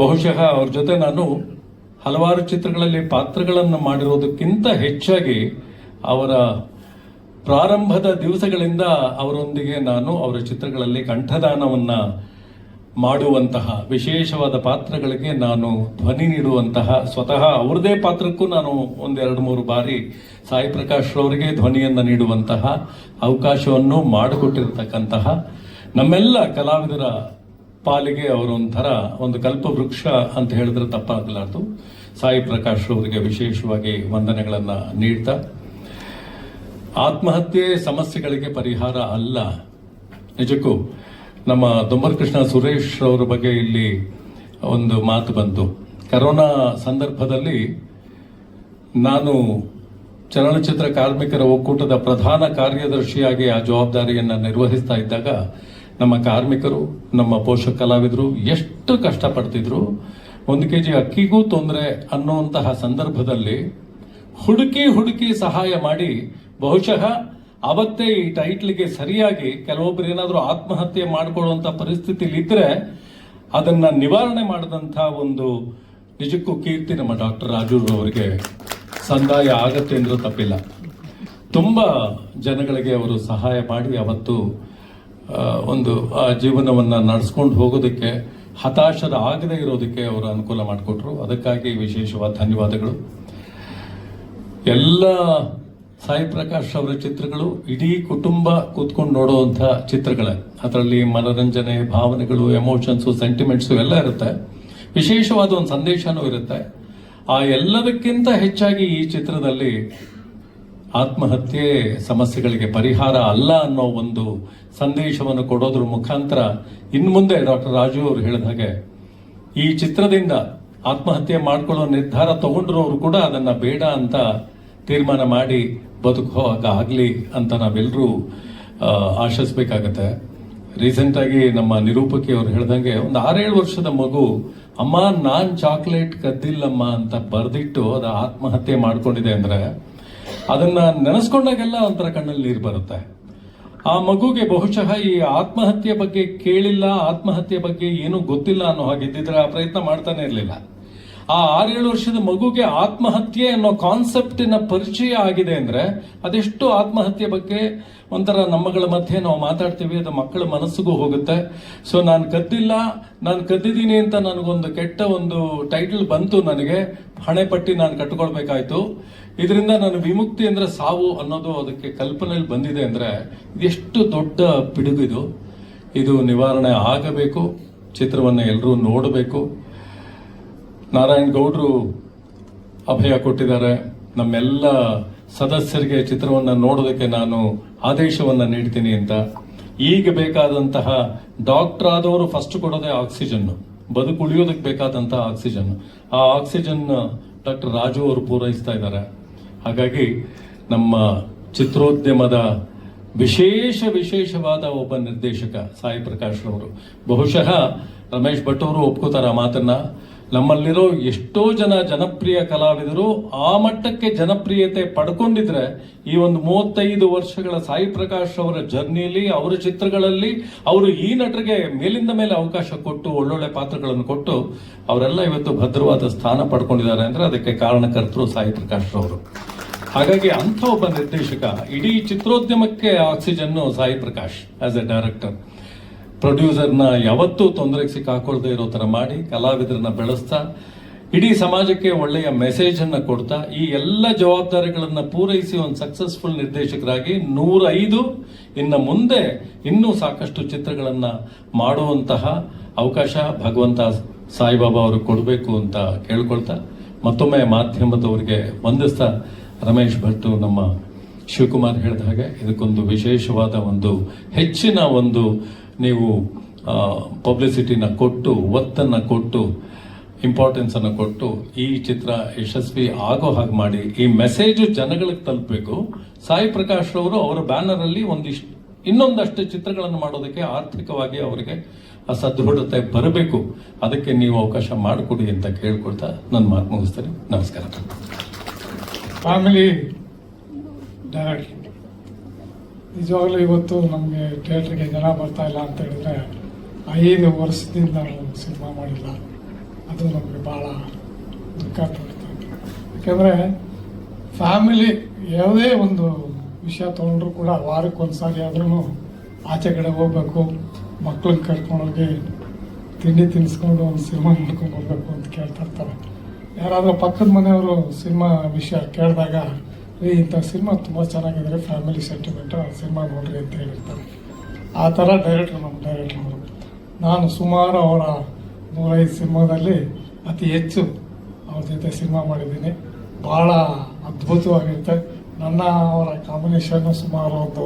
ಬಹುಶಃ ಅವ್ರ ಜೊತೆ ನಾನು ಹಲವಾರು ಚಿತ್ರಗಳಲ್ಲಿ ಪಾತ್ರಗಳನ್ನು ಮಾಡಿರೋದಕ್ಕಿಂತ ಹೆಚ್ಚಾಗಿ ಅವರ ಪ್ರಾರಂಭದ ದಿವಸಗಳಿಂದ ಅವರೊಂದಿಗೆ ನಾನು ಅವರ ಚಿತ್ರಗಳಲ್ಲಿ ಕಂಠದಾನವನ್ನ ಮಾಡುವಂತಹ ವಿಶೇಷವಾದ ಪಾತ್ರಗಳಿಗೆ ನಾನು ಧ್ವನಿ ನೀಡುವಂತಹ ಸ್ವತಃ ಅವ್ರದೇ ಪಾತ್ರಕ್ಕೂ ನಾನು ಒಂದೆರಡು ಮೂರು ಬಾರಿ ಸಾಯಿ ಪ್ರಕಾಶ್ ಅವರಿಗೆ ಧ್ವನಿಯನ್ನ ನೀಡುವಂತಹ ಅವಕಾಶವನ್ನು ಮಾಡಿಕೊಟ್ಟಿರತಕ್ಕಂತಹ ನಮ್ಮೆಲ್ಲ ಕಲಾವಿದರ ಪಾಲಿಗೆ ಅವರೊಂಥರ ಒಂದು ಕಲ್ಪವೃಕ್ಷ ಅಂತ ಹೇಳಿದ್ರೆ ತಪ್ಪಾಗಲಾರದು. ಸಾಯಿ ಪ್ರಕಾಶ್ ಅವರಿಗೆ ವಿಶೇಷವಾಗಿ ವಂದನೆಗಳನ್ನ ನೀಡ್ತಾ, ಆತ್ಮಹತ್ಯೆ ಸಮಸ್ಯೆಗಳಿಗೆ ಪರಿಹಾರ ಅಲ್ಲ. ನಿಜಕ್ಕೂ ನಮ್ಮ ದೊಂಬರಕೃಷ್ಣ ಸುರೇಶ್ ಅವರ ಬಗ್ಗೆ ಇಲ್ಲಿ ಒಂದು ಮಾತು ಬಂತು. ಕರೋನಾ ಸಂದರ್ಭದಲ್ಲಿ ನಾನು ಚಲನಚಿತ್ರ ಕಾರ್ಮಿಕರ ಒಕ್ಕೂಟದ ಪ್ರಧಾನ ಕಾರ್ಯದರ್ಶಿಯಾಗಿ ಆ ಜವಾಬ್ದಾರಿಯನ್ನು ನಿರ್ವಹಿಸ್ತಾ ಇದ್ದಾಗ ನಮ್ಮ ಕಾರ್ಮಿಕರು, ನಮ್ಮ ಪೋಷಕ ಕಲಾವಿದರು ಎಷ್ಟು ಕಷ್ಟಪಡ್ತಿದ್ರು. 1 ಕೆಜಿ ಅಕ್ಕಿಗೂ ತೊಂದರೆ ಅನ್ನುವಂತಹ ಸಂದರ್ಭದಲ್ಲಿ ಹುಡುಕಿ ಸಹಾಯ ಮಾಡಿ, ಬಹುಶಃ ಅವತ್ತೇ ಈ ಟೈಟ್ಲಿಗೆ ಸರಿಯಾಗಿ ಕೆಲವೊಬ್ರು ಏನಾದರೂ ಆತ್ಮಹತ್ಯೆ ಮಾಡಿಕೊಳ್ಳುವಂತ ಪರಿಸ್ಥಿತಿಲಿ ಇದ್ರೆ ಅದನ್ನ ನಿವಾರಣೆ ಮಾಡಿದಂತ ಒಂದು ನಿಜಕ್ಕೂ ಕೀರ್ತಿ ನಮ್ಮ ಡಾಕ್ಟರ್ ರಾಜು ಅವರಿಗೆ ಸಂದಾಯ ಆಗತ್ತೆ ಅಂದ್ರೂ ತಪ್ಪಿಲ್ಲ. ತುಂಬಾ ಜನಗಳಿಗೆ ಅವರು ಸಹಾಯ ಮಾಡಿ ಅವತ್ತು ಒಂದು ಆ ಜೀವನವನ್ನ ನಡೆಸ್ಕೊಂಡು ಹೋಗೋದಕ್ಕೆ, ಹತಾಶದ ಆಗದೆ ಇರೋದಕ್ಕೆ ಅವರು ಅನುಕೂಲ ಮಾಡಿಕೊಟ್ರು. ಅದಕ್ಕಾಗಿ ವಿಶೇಷವಾದ ಧನ್ಯವಾದಗಳು. ಎಲ್ಲ ಸಾಯಿ ಪ್ರಕಾಶ್ ಅವರ ಚಿತ್ರಗಳು ಇಡೀ ಕುಟುಂಬ ಕೂತ್ಕೊಂಡು ನೋಡುವಂಥ ಚಿತ್ರಗಳೇ. ಅದರಲ್ಲಿ ಮನರಂಜನೆ, ಭಾವನೆಗಳು, ಎಮೋಷನ್ಸು, ಸೆಂಟಿಮೆಂಟ್ಸು ಎಲ್ಲ ಇರುತ್ತೆ. ವಿಶೇಷವಾದ ಒಂದು ಸಂದೇಶನೂ ಇರುತ್ತೆ. ಆ ಎಲ್ಲದಕ್ಕಿಂತ ಹೆಚ್ಚಾಗಿ ಈ ಚಿತ್ರದಲ್ಲಿ ಆತ್ಮಹತ್ಯೆ ಸಮಸ್ಯೆಗಳಿಗೆ ಪರಿಹಾರ ಅಲ್ಲ ಅನ್ನೋ ಒಂದು ಸಂದೇಶವನ್ನು ಕೊಡೋದ್ರ ಮುಖಾಂತರ ಇನ್ನು ಮುಂದೆ ಡಾಕ್ಟರ್ ರಾಜು ಅವರು ಹೇಳಿದ ಹಾಗೆ ಈ ಚಿತ್ರದಿಂದ ಆತ್ಮಹತ್ಯೆ ಮಾಡ್ಕೊಳ್ಳೋ ನಿರ್ಧಾರ ತಗೊಂಡ್ರವರು ಕೂಡ ಅದನ್ನ ಬೇಡ ಅಂತ ತೀರ್ಮಾನ ಮಾಡಿ ಬದುಕುವಾಗ ಆಗ್ಲಿ ಅಂತ ನಾವೆಲ್ಲರೂ ಆಶಿಸ್ಬೇಕಾಗತ್ತೆ. ರೀಸೆಂಟ್ ಆಗಿ ನಮ್ಮ ನಿರೂಪಕಿ ಅವರು ಹೇಳ್ದಂಗೆ ಒಂದು 6-7 ವರ್ಷದ ಮಗು ಅಮ್ಮ ನಾನ್ ಚಾಕ್ಲೇಟ್ ಕದ್ದಿಲ್ಲಮ್ಮ ಅಂತ ಬರ್ದಿಟ್ಟು ಅದು ಆತ್ಮಹತ್ಯೆ ಮಾಡ್ಕೊಂಡಿದೆ ಅಂದ್ರೆ ಅದನ್ನ ನೆನೆಸ್ಕೊಂಡಾಗೆಲ್ಲ ಒಂಥರ ಕಣ್ಣಲ್ಲಿ ನೀರು ಬರುತ್ತೆ. ಆ ಮಗುಗೆ ಬಹುಶಃ ಈ ಆತ್ಮಹತ್ಯೆ ಬಗ್ಗೆ ಕೇಳಿಲ್ಲ, ಆತ್ಮಹತ್ಯೆ ಬಗ್ಗೆ ಏನೂ ಗೊತ್ತಿಲ್ಲ ಅನ್ನೋ ಹಾಗಿದ್ದಿದ್ರೆ ಆ ಪ್ರಯತ್ನ ಮಾಡ್ತಾನೆ ಇರಲಿಲ್ಲ. ಆ 6-7 ವರ್ಷದ ಮಗುಗೆ ಆತ್ಮಹತ್ಯೆ ಅನ್ನೋ ಕಾನ್ಸೆಪ್ಟಿನ ಪರಿಚಯ ಆಗಿದೆ ಅಂದ್ರೆ ಅದೆಷ್ಟು ಆತ್ಮಹತ್ಯೆ ಬಗ್ಗೆ ಒಂಥರ ನಮ್ಮಗಳ ಮಧ್ಯೆ ನಾವು ಮಾತಾಡ್ತೀವಿ, ಅದು ಮಕ್ಕಳ ಮನಸ್ಸಿಗೂ ಹೋಗುತ್ತೆ. ಸೊ ನಾನು ಕದ್ದಿಲ್ಲ, ನಾನು ಕದ್ದಿದ್ದೀನಿ ಅಂತ ನನಗೊಂದು ಕೆಟ್ಟ ಒಂದು ಟೈಟಲ್ ಬಂತು, ನನಗೆ ಹಣೆ ಪಟ್ಟಿ ನಾನು ಕಟ್ಕೊಳ್ಬೇಕಾಯ್ತು, ಇದರಿಂದ ನಾನು ವಿಮುಕ್ತಿ ಅಂದ್ರೆ ಸಾವು ಅನ್ನೋದು ಅದಕ್ಕೆ ಕಲ್ಪನೆಯಲ್ಲಿ ಬಂದಿದೆ ಅಂದ್ರೆ ಇದೆಷ್ಟು ದೊಡ್ಡ ಪಿಡುಗಿದು. ಇದು ನಿವಾರಣೆ ಆಗಬೇಕು. ಚಿತ್ರವನ್ನು ಎಲ್ಲರೂ ನೋಡಬೇಕು. ನಾರಾಯಣ್ ಗೌಡ್ರು ಅಭಯ ಕೊಟ್ಟಿದ್ದಾರೆ. ನಮ್ಮೆಲ್ಲ ಸದಸ್ಯರಿಗೆ ಚಿತ್ರವನ್ನು ನೋಡೋದಕ್ಕೆ ನಾನು ಆದೇಶವನ್ನು ನೀಡ್ತೀನಿ ಅಂತ. ಈಗ ಬೇಕಾದಂತಹ ಡಾಕ್ಟರ್ ಆದವರು ಫಸ್ಟ್ ಕೊಡೋದೇ ಆಕ್ಸಿಜನ್, ಬದುಕುಳಿಯೋದಕ್ಕೆ ಬೇಕಾದಂತಹ ಆಕ್ಸಿಜನ್. ಆ ಆಕ್ಸಿಜನ್ ಡಾಕ್ಟರ್ ರಾಜು ಅವರು ಪೂರೈಸ್ತಾ ಇದ್ದಾರೆ. ಹಾಗಾಗಿ ನಮ್ಮ ಚಿತ್ರೋದ್ಯಮದ ವಿಶೇಷವಾದ ಒಬ್ಬ ನಿರ್ದೇಶಕ ಸಾಯಿ ಪ್ರಕಾಶ್ ಅವರು. ಬಹುಶಃ ರಮೇಶ್ ಭಟ್ ಅವರು ಒಪ್ಕೋತಾರ ಮಾತನ್ನ. ನಮ್ಮಲ್ಲಿರೋ ಎಷ್ಟೋ ಜನಪ್ರಿಯ ಕಲಾವಿದರು ಆ ಮಟ್ಟಕ್ಕೆ ಜನಪ್ರಿಯತೆ ಪಡ್ಕೊಂಡಿದ್ರೆ ಈ ಒಂದು 35 ವರ್ಷಗಳ ಸಾಯಿ ಪ್ರಕಾಶ್ ಅವರ ಜರ್ನಿಯಲ್ಲಿ, ಅವರ ಚಿತ್ರಗಳಲ್ಲಿ ಅವರು ಈ ನಟರಿಗೆ ಮೇಲಿಂದ ಮೇಲೆ ಅವಕಾಶ ಕೊಟ್ಟು ಒಳ್ಳೊಳ್ಳೆ ಪಾತ್ರಗಳನ್ನು ಕೊಟ್ಟು ಅವರೆಲ್ಲ ಇವತ್ತು ಭದ್ರವಾದ ಸ್ಥಾನ ಪಡ್ಕೊಂಡಿದ್ದಾರೆ ಅಂದ್ರೆ ಅದಕ್ಕೆ ಕಾರಣಕರ್ತರು ಸಾಯಿ ಪ್ರಕಾಶ್ ಅವರು. ಹಾಗಾಗಿ ಅಂಥ ಒಬ್ಬ ನಿರ್ದೇಶಕ, ಇಡೀ ಚಿತ್ರೋದ್ಯಮಕ್ಕೆ oxygen Sai Prakash as a director. ಪ್ರೊಡ್ಯೂಸರ್ನ ಯಾವತ್ತೂ ತೊಂದರೆಗೆ ಸಿಕ್ಕಾಕೊಳ್ದೇ ಇರೋ ತರ ಮಾಡಿ, ಕಲಾವಿದರನ್ನ ಬೆಳೆಸ್ತಾ, ಇಡೀ ಸಮಾಜಕ್ಕೆ ಒಳ್ಳೆಯ ಮೆಸೇಜ್ ಅನ್ನ ಕೊಡ್ತಾ, ಈ ಎಲ್ಲ ಜವಾಬ್ದಾರಿಗಳನ್ನ ಪೂರೈಸಿ ಒಂದು ಸಕ್ಸಸ್ಫುಲ್ ನಿರ್ದೇಶಕರಾಗಿ 105 ಇನ್ನು ಮುಂದೆ ಇನ್ನೂ ಸಾಕಷ್ಟು ಚಿತ್ರಗಳನ್ನ ಮಾಡುವಂತಹ ಅವಕಾಶ ಭಗವಂತ ಸಾಯಿಬಾಬಾ ಅವರು ಕೊಡಬೇಕು ಅಂತ ಕೇಳ್ಕೊಳ್ತಾ, ಮತ್ತೊಮ್ಮೆ ಮಾಧ್ಯಮದವರಿಗೆ ವಂದಿಸ್ತಾ, ರಮೇಶ್ ಭಟ್, ನಮ್ಮ ಶಿವಕುಮಾರ್ ಹೇಳಿದ ಹಾಗೆ ಇದಕ್ಕೊಂದು ವಿಶೇಷವಾದ ಒಂದು ಹೆಚ್ಚಿನ ಒಂದು ನೀವು ಪಬ್ಲಿಸಿಟಿನ ಕೊಟ್ಟು, ಒತ್ತನ್ನ ಕೊಟ್ಟು, ಇಂಪಾರ್ಟೆನ್ಸ್ ಅನ್ನು ಕೊಟ್ಟು ಈ ಚಿತ್ರ ಯಶಸ್ವಿ ಆಗೋ ಹಾಗೆ ಮಾಡಿ, ಈ ಮೆಸೇಜ್ ಜನಗಳಿಗೆ ತಲುಪಬೇಕು. ಸಾಯಿ ಪ್ರಕಾಶ್ ಅವರು ಅವರ ಬ್ಯಾನರ್ ಅಲ್ಲಿ ಇನ್ನೊಂದಷ್ಟು ಚಿತ್ರಗಳನ್ನು ಮಾಡೋದಕ್ಕೆ ಆರ್ಥಿಕವಾಗಿ ಅವರಿಗೆ ಸದೃಢತೆ ಬರಬೇಕು. ಅದಕ್ಕೆ ನೀವು ಅವಕಾಶ ಮಾಡಿಕೊಡಿ ಅಂತ ಕೇಳ್ಕೊಳ್ತಾ ನನ್ನ ಮಾತು ಮುಗಿಸ್ತೇನೆ. ನಮಸ್ಕಾರ. ಫ್ಯಾಮಿಲಿ ಡೈರೆಕ್ಟ್ ನಿಜವಾಗ್ಲೂ ಇವತ್ತು ನಮಗೆ ಥಿಯೇಟ್ರಿಗೆ ಜನ ಬರ್ತಾ ಇಲ್ಲ ಅಂತ ಹೇಳಿದ್ರೆ 5 ವರ್ಷದಿಂದ ನಾವು ಸಿನಿಮಾ ಮಾಡಿಲ್ಲ. ಅದು ನಮಗೆ ಭಾಳ ದುಃಖ ತೋರಿಸ್ತದೆ. ಯಾಕೆಂದರೆ ಫ್ಯಾಮಿಲಿ ಯಾವುದೇ ಒಂದು ವಿಷಯ ತೊಗೊಂಡ್ರು ಕೂಡ ವಾರಕ್ಕೊಂದ್ಸಾರಿ ಆದ್ರೂ ಆಚೆ ಕಡೆ ಹೋಗ್ಬೇಕು, ಮಕ್ಳನ್ನ ಕರ್ಕೊಂಡೋಗಿ ತಿಂಡಿ ತಿನ್ನಿಸ್ಕೊಂಡು ಒಂದು ಸಿನಿಮಾ ನೋಡ್ಕೊಂಡು ಬರ್ಬೇಕು ಅಂತ ಕೇಳ್ತಾ ಇರ್ತಾರೆ. ಯಾರಾದರೂ ಪಕ್ಕದ ಮನೆಯವರು ಸಿನಿಮಾ ವಿಷಯ ಕೇಳಿದಾಗ ಇಂಥ ಸಿನಿಮಾ ತುಂಬ ಚೆನ್ನಾಗಿದ್ದಾರೆ, ಫ್ಯಾಮಿಲಿ ಸೆಂಟಿಮೆಂಟ್, ಸಿನಿಮಾ ನೋಡ್ರಿ ಅಂತ ಹೇಳಿರ್ತಾರೆ. ಆ ಥರ ನಮ್ಮ ಡೈರೆಕ್ಟ್ರು. ನಾನು ಸುಮಾರು ಅವರ 105 ಸಿನಿಮಾದಲ್ಲಿ ಅತಿ ಹೆಚ್ಚು ಅವ್ರ ಜೊತೆ ಸಿನಿಮಾ ಮಾಡಿದ್ದೀನಿ. ಭಾಳ ಅದ್ಭುತವಾಗಿರುತ್ತೆ. ನನ್ನ ಅವರ ಕಾಂಬಿನೇಷನ್ನು ಸುಮಾರು ಒಂದು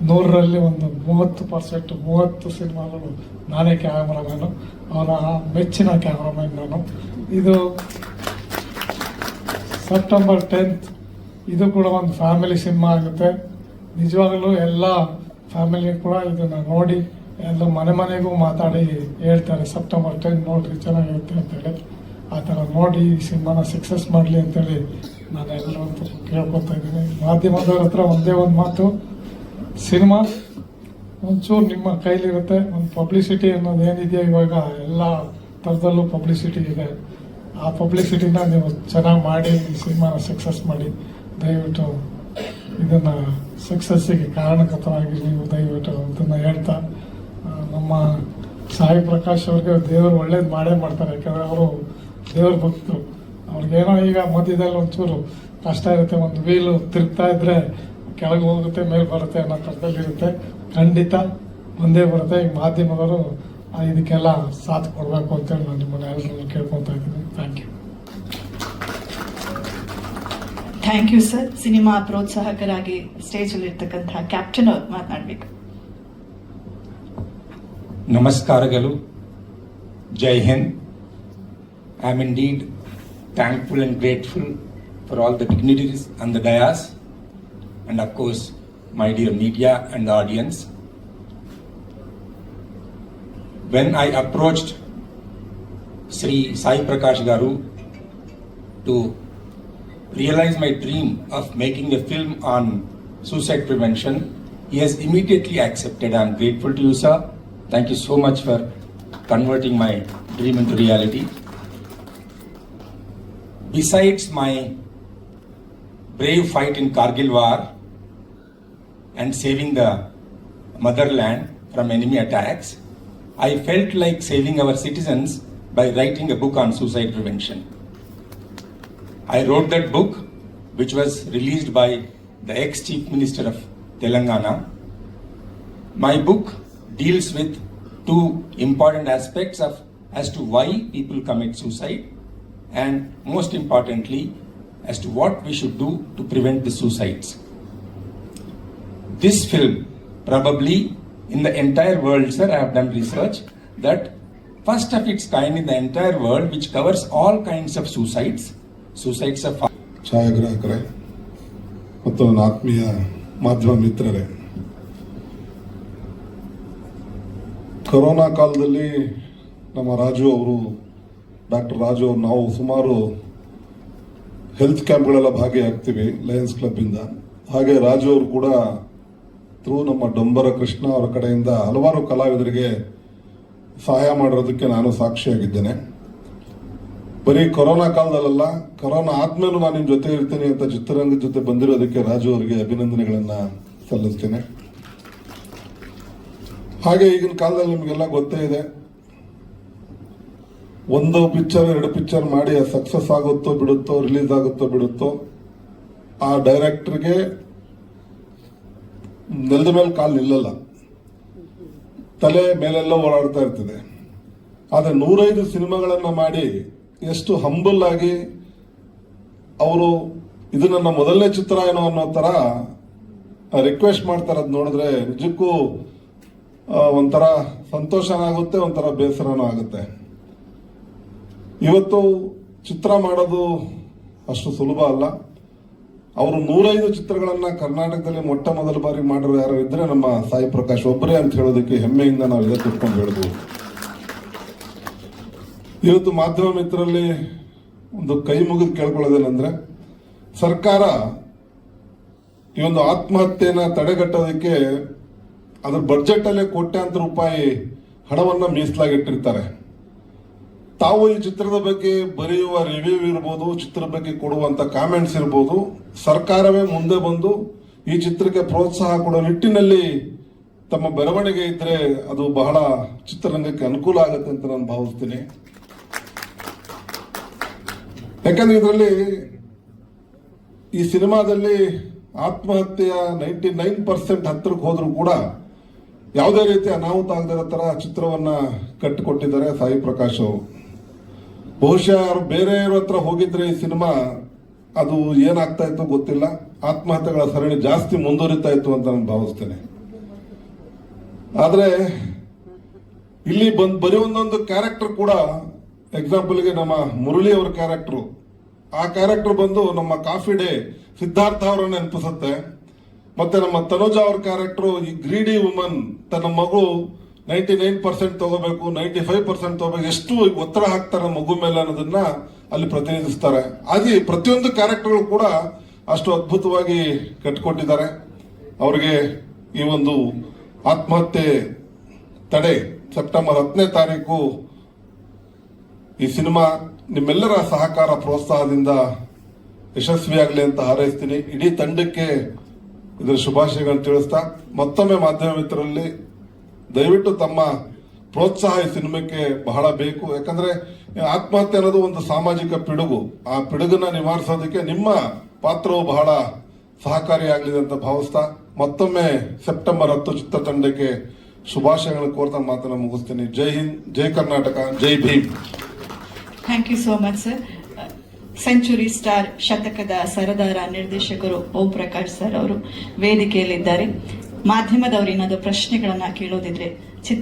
100ರಲ್ಲಿ ಒಂದು 30%, 30 ಸಿನಿಮಾಗಳು ನಾನೇ ಕ್ಯಾಮ್ರಾಮ್ಯಾನು, ಅವರ ಮೆಚ್ಚಿನ ಕ್ಯಾಮ್ರಾಮ್ಯಾನ್ ನಾನು. ಇದು ಸೆಪ್ಟೆಂಬರ್ 10th, ಇದು ಕೂಡ ಒಂದು ಫ್ಯಾಮಿಲಿ ಸಿನಿಮಾ ಆಗುತ್ತೆ. ನಿಜವಾಗಲೂ ಎಲ್ಲ ಫ್ಯಾಮಿಲಿ ಕೂಡ ಇದನ್ನು ನೋಡಿ ಎಲ್ಲ ಮನೆಗೂ ಮಾತಾಡಿ ಹೇಳ್ತಾರೆ, ಸೆಪ್ಟೆಂಬರ್ 10 ನೋಡ್ರಿ ಚೆನ್ನಾಗಿರುತ್ತೆ ಅಂತೇಳಿ. ಆ ಥರ ನೋಡಿ ಈ ಸಿನಿಮಾನ ಸಕ್ಸಸ್ ಮಾಡಲಿ ಅಂತೇಳಿ ನಾನು ಎಲ್ಲರೂ ಕೇಳ್ಕೊತಾ ಇದ್ದೀನಿ. ಮಾಧ್ಯಮದವ್ರ ಹತ್ರ ಒಂದೇ ಒಂದು ಮಾತು, ಸಿನಿಮಾ ಒಂಚೂರು ನಿಮ್ಮ ಕೈಲಿರುತ್ತೆ. ಒಂದು ಪಬ್ಲಿಸಿಟಿ ಅನ್ನೋದು ಏನಿದೆಯೋ ಇವಾಗ ಎಲ್ಲ ಥರದಲ್ಲೂ ಪಬ್ಲಿಸಿಟಿ ಇದೆ. ಆ ಪಬ್ಲಿಸಿಟಿನ ನೀವು ಚೆನ್ನಾಗಿ ಮಾಡಿ ಈ ಸಿನಿಮಾನ ಸಕ್ಸಸ್ ಮಾಡಿ. ದಯವಿಟ್ಟು ಇದನ್ನು ಸಕ್ಸಸ್ಸಿಗೆ ಕಾರಣಕರ್ತರಾಗಿ ನೀವು ದಯವಿಟ್ಟು ಅದನ್ನು ಹೇಳ್ತಾ, ನಮ್ಮ ಸಾಯಿ ಪ್ರಕಾಶ್ ಅವ್ರಿಗೆ ದೇವರು ಒಳ್ಳೇದು ಮಾಡೇ ಮಾಡ್ತಾರೆ. ಯಾಕಂದರೆ ಅವರು ದೇವ್ರ ಭಕ್ತರು. ಅವ್ರಿಗೇನೋ ಈಗ ಮಧ್ಯದಲ್ಲಿ ಒಂಚೂರು ಕಷ್ಟ ಇರುತ್ತೆ, ಒಂದು ವೀಲು ತಿರುಗ್ತಾ ಇದ್ರೆ ಕೆಳಗೆ ಹೋಗುತ್ತೆ ಮೇಲೆ ಬರುತ್ತೆ ಅನ್ನೋ ಥರದಲ್ಲಿರುತ್ತೆ. ಖಂಡಿತ ಒಂದೇ ಬರುತ್ತೆ. ಈ ಮಾಧ್ಯಮದವರು ಇದಕ್ಕೆಲ್ಲ ಸಾಥ್ ಕೊಡಬೇಕು ಅಂತೇಳಿ ನಾನು ನಿಮ್ಮನ್ನ ಎಲ್ಲರನ್ನು ಕೇಳ್ಕೊತಾ ಇದ್ದೀನಿ. Thank you. Thank you sir. Cinema ಪ್ರೋತ್ಸಾಹಕರಾಗಿ ಸ್ಟೇಜಲ್ಲಿ ಇರ್ತಕ್ಕಂತಹ ಕ್ಯಾಪ್ಟನ್ ಅವ್ರು ಮಾತನಾಡಬೇಕು. ನಮಸ್ಕಾರಗಳು. ಜೈ Hind. I am indeed thankful and grateful for all the dignitaries and the dais, and of course my dear media and the audience. When I approached Sri Sai Prakash Garu to realize my dream of making a film on suicide prevention, he has immediately accepted. I am grateful to you, sir. Thank you so much for converting my dream into reality. Besides my brave fight in Kargil war and saving the motherland from enemy attacks, I felt like saving our citizens by writing a book on suicide prevention. I wrote that book, which was released by the ex-Chief Minister of Telangana. My book deals with two important aspects of as to why people commit suicide, and most importantly as to what we should do to prevent the suicides. This film, probably in the entire world, sir, I have done research, that first of its kind in the entire world, which covers all kinds of suicides of ಛಾಯಾಗ್ರಾಹಕರೇ ಮತ್ತು ನನ್ನ ಆತ್ಮೀಯ ಮಾಧ್ಯಮ ಮಿತ್ರರೇ, corona ಕಾಲದಲ್ಲಿ ನಮ್ಮ ರಾಜು ಅವರು, doctor Raju ಅವರು, ನಾವು ಸುಮಾರು ಹೆಲ್ತ್ ಕ್ಯಾಂಪ್ಗಳೆಲ್ಲ ಭಾಗಿಯಾಗ್ತೀವಿ ಲಯನ್ಸ್ ಕ್ಲಬ್ಬಿಂದ. ಹಾಗೆ ರಾಜು ಅವರು ಕೂಡ ಥ್ರೂ ನಮ್ಮ ಡೊಂಬರ ಕೃಷ್ಣ ಅವರ ಕಡೆಯಿಂದ ಹಲವಾರು ಕಲಾವಿದರಿಗೆ ಸಹಾಯ ಮಾಡಿರೋದಕ್ಕೆ ನಾನು ಸಾಕ್ಷಿಯಾಗಿದ್ದೇನೆ. ಬರೀ ಕೊರೋನಾ ಕಾಲದಲ್ಲ, ಕೊರೋನಾ ಆದ್ಮೇಲೂ ನಾನು ನಿಮ್ಮ ಜೊತೆ ಇರ್ತೀನಿ ಅಂತ ಚಿತ್ರರಂಗದ ಜೊತೆ ಬಂದಿರೋದಕ್ಕೆ ರಾಜು ಅವರಿಗೆ ಅಭಿನಂದನೆಗಳನ್ನು ಸಲ್ಲಿಸ್ತೇನೆ. ಹಾಗೆ ಈಗಿನ ಕಾಲದಲ್ಲಿ ನಿಮಗೆಲ್ಲ ಗೊತ್ತೇ ಇದೆ, ಒಂದು ಪಿಕ್ಚರ್ 2 ಪಿಕ್ಚರ್ ಮಾಡಿ ಸಕ್ಸಸ್ ಆಗುತ್ತೋ ಬಿಡುತ್ತೋ, ರಿಲೀಸ್ ಆಗುತ್ತೋ ಬಿಡುತ್ತೋ, ಆ ಡೈರೆಕ್ಟರ್ಗೆ ನೆಲದ ಮೇಲೆ ಕಾಲು ನಿಲ್ಲಲ್ಲ, ತಲೆ ಮೇಲೆಲ್ಲ ಓಡಾಡ್ತಾ ಇರ್ತದೆ. ಆದರೆ 105 ಸಿನಿಮಾಗಳನ್ನ ಮಾಡಿ ಎಷ್ಟು ಹಂಬಲ್ ಆಗಿ ಅವರು ಇದು ನನ್ನ ಮೊದಲನೇ ಚಿತ್ರ ಏನೋ ಅನ್ನೋ ತರ ರಿಕ್ವೆಸ್ಟ್ ಮಾಡ್ತಾರೆ. ಅದು ನೋಡಿದ್ರೆ ನಿಜಕ್ಕೂ ಒಂಥರ ಸಂತೋಷನೂ ಆಗುತ್ತೆ, ಒಂಥರ ಬೇಸರನೂ ಆಗುತ್ತೆ. ಇವತ್ತು ಚಿತ್ರ ಮಾಡೋದು ಅಷ್ಟು ಸುಲಭ ಅಲ್ಲ. ಅವರು 105 ಚಿತ್ರಗಳನ್ನ ಕರ್ನಾಟಕದಲ್ಲಿ ಮೊಟ್ಟ ಮೊದಲ ಬಾರಿ ಮಾಡಿರೋ ಯಾರು ಇದ್ರೆ ನಮ್ಮ ಸಾಯಿ ಪ್ರಕಾಶ್ ಒಬ್ಬರೇ ಅಂತ ಹೇಳೋದಕ್ಕೆ ಹೆಮ್ಮೆಯಿಂದ ನಾವು ಇದೇ ತಿಳ್ಕೊಂಡು ಹೇಳ್ಬೋದು. ಇವತ್ತು ಮಾಧ್ಯಮ ಮಿತ್ರರಲ್ಲಿ ಒಂದು ಕೈ ಮುಗಿದು ಕೇಳ್ಕೊಳ್ಳೋದೇನೆಂದ್ರೆ, ಸರ್ಕಾರ ಈ ಒಂದು ಆತ್ಮಹತ್ಯೆನ ತಡೆಗಟ್ಟೋದಕ್ಕೆ ಅದ್ರ ಬಡ್ಜೆಟ್ ಅಲ್ಲೇ ಕೋಟ್ಯಾಂತರ ರೂಪಾಯಿ ಹಣವನ್ನ ಮೀಸಲಾಗಿಟ್ಟಿರ್ತಾರೆ. ತಾವು ಈ ಚಿತ್ರದ ಬಗ್ಗೆ ಬರೆಯುವ ರಿವ್ಯೂ ಇರ್ಬೋದು, ಚಿತ್ರದ ಬಗ್ಗೆ ಕೊಡುವಂತ ಕಾಮೆಂಟ್ಸ್ ಇರ್ಬೋದು, ಸರ್ಕಾರವೇ ಮುಂದೆ ಬಂದು ಈ ಚಿತ್ರಕ್ಕೆ ಪ್ರೋತ್ಸಾಹ ಕೊಡೋ ನಿಟ್ಟಿನಲ್ಲಿ ತಮ್ಮ ಬೆಳವಣಿಗೆ ಇದ್ರೆ ಅದು ಬಹಳ ಚಿತ್ರರಂಗಕ್ಕೆ ಅನುಕೂಲ ಆಗುತ್ತೆ ಅಂತ ನಾನು ಭಾವಿಸ್ತೀನಿ. ಯಾಕಂದ್ರೆ ಇದರಲ್ಲಿ ಈ ಸಿನಿಮಾದಲ್ಲಿ ಆತ್ಮಹತ್ಯೆಯ 99% ಹತ್ತಿರಕ್ಕೆ ಹೋದ್ರೂ ಕೂಡ ಯಾವುದೇ ರೀತಿ ಅನಾಹುತ ಆಗದಿರೋ ತರ ಚಿತ್ರವನ್ನ ಕಟ್ಟಿಕೊಟ್ಟಿದ್ದಾರೆ ಸಾಯಿ ಪ್ರಕಾಶ್ ಅವರು. ಬಹುಶಃ ಯಾರು ಬೇರೆಯವ್ರ ಹತ್ರ ಹೋಗಿದ್ರೆ ಈ ಸಿನಿಮಾ ಅದು ಏನಾಗ್ತಾ ಇತ್ತು ಗೊತ್ತಿಲ್ಲ, ಆತ್ಮಹತ್ಯೆಗಳ ಸರಣಿ ಜಾಸ್ತಿ ಮುಂದುವರಿತಾ ಇತ್ತು ಅಂತ ನಾನು ಭಾವಿಸ್ತೇನೆ. ಆದ್ರೆ ಇಲ್ಲಿ ಬರೀ ಒಂದೊಂದು ಕ್ಯಾರೆಕ್ಟರ್ ಕೂಡ, ಎಕ್ಸಾಂಪಲ್ಗೆ ನಮ್ಮ ಮುರಳಿ ಅವರ ಕ್ಯಾರೆಕ್ಟರ್, ಆ ಕ್ಯಾರೆಕ್ಟರ್ ಬಂದು ನಮ್ಮ ಕಾಫಿ ಡೇ ಸಿದ್ಧಾರ್ಥ ಅವರನ್ನ ನೆನಪಿಸುತ್ತೆ. ಮತ್ತೆ ನಮ್ಮ ತನುಜಾ ಅವ್ರ ಕ್ಯಾರೆಕ್ಟರ್ ಈ ಗ್ರೀಡಿ ವುಮನ್, ತನ್ನ ಮಗು 99% ತಗೋಬೇಕು, 95% ತಗೋಬೇಕು, ಎಷ್ಟು ಒತ್ತಡ ಹಾಕ್ತಾರೆ ಮಗು ಮೇಲೆ ಅನ್ನೋದನ್ನ ಅಲ್ಲಿ ಪ್ರತಿನಿಧಿಸ್ತಾರೆ. ಹಾಗೆ ಪ್ರತಿಯೊಂದು ಕ್ಯಾರೆಕ್ಟರ್ಗಳು ಕೂಡ ಅಷ್ಟು ಅದ್ಭುತವಾಗಿ ಕಟ್ಟಿಕೊಟ್ಟಿದ್ದಾರೆ. ಅವರಿಗೆ ಈ ಒಂದು ಆತ್ಮಹತ್ಯೆ ತಡೆ ಸೆಪ್ಟೆಂಬರ್ 10ನೇ ತಾರೀಕು ಈ ಸಿನಿಮಾ ನಿಮ್ಮೆಲ್ಲರ ಸಹಕಾರ ಪ್ರೋತ್ಸಾಹದಿಂದ ಯಶಸ್ವಿಯಾಗಲಿ ಅಂತ ಹಾರೈಸ್ತೀನಿ. ಇಡೀ ತಂಡಕ್ಕೆ ಇದರ ಶುಭಾಶಯಗಳನ್ನು ತಿಳಿಸ್ತಾ ಮತ್ತೊಮ್ಮೆ ಮಾಧ್ಯಮ ಮಿತ್ರರಲ್ಲಿ ದಯವಿಟ್ಟು ತಮ್ಮ ಪ್ರೋತ್ಸಾಹ ಈ ಸಿನಿಮಾಕ್ಕೆ ಬಹಳ ಬೇಕು. ಯಾಕಂದ್ರೆ ಆತ್ಮಹತ್ಯೆ ಅನ್ನೋದು ಒಂದು ಸಾಮಾಜಿಕ ಪಿಡುಗು, ಆ ಪಿಡುಗನ್ನ ನಿವಾರಿಸೋದಕ್ಕೆ ನಿಮ್ಮ ಪಾತ್ರವು ಬಹಳ ಸಹಕಾರಿಯಾಗಲಿದೆ ಅಂತ ಭಾವಿಸ್ತಾ ಮತ್ತೊಮ್ಮೆ ಸೆಪ್ಟೆಂಬರ್ 10 ಚಿತ್ರತಂಡಕ್ಕೆ ಶುಭಾಶಯಗಳನ್ನು ಕೋರ್ತಾ ಮಾತನ್ನು ಮುಗಿಸ್ತೀನಿ. Jai Hind, Jai Karnataka, Jai Bhim. Thank you so much sir. Century star ಶತಕದ ಸರದಾರ ನಿರ್ದೇಶಕರು ಓಂ ಪ್ರಕಾಶ್ ಸರ್ ಅವರು ವೇದಿಕೆಯಲ್ಲಿದ್ದಾರೆ. ಮಾಧ್ಯಮದವರು ಏನಾದರೂ ಪ್ರಶ್ನೆಗಳನ್ನ ಕೇಳೋದಿದ್ರೆ ಚಿತ್ರ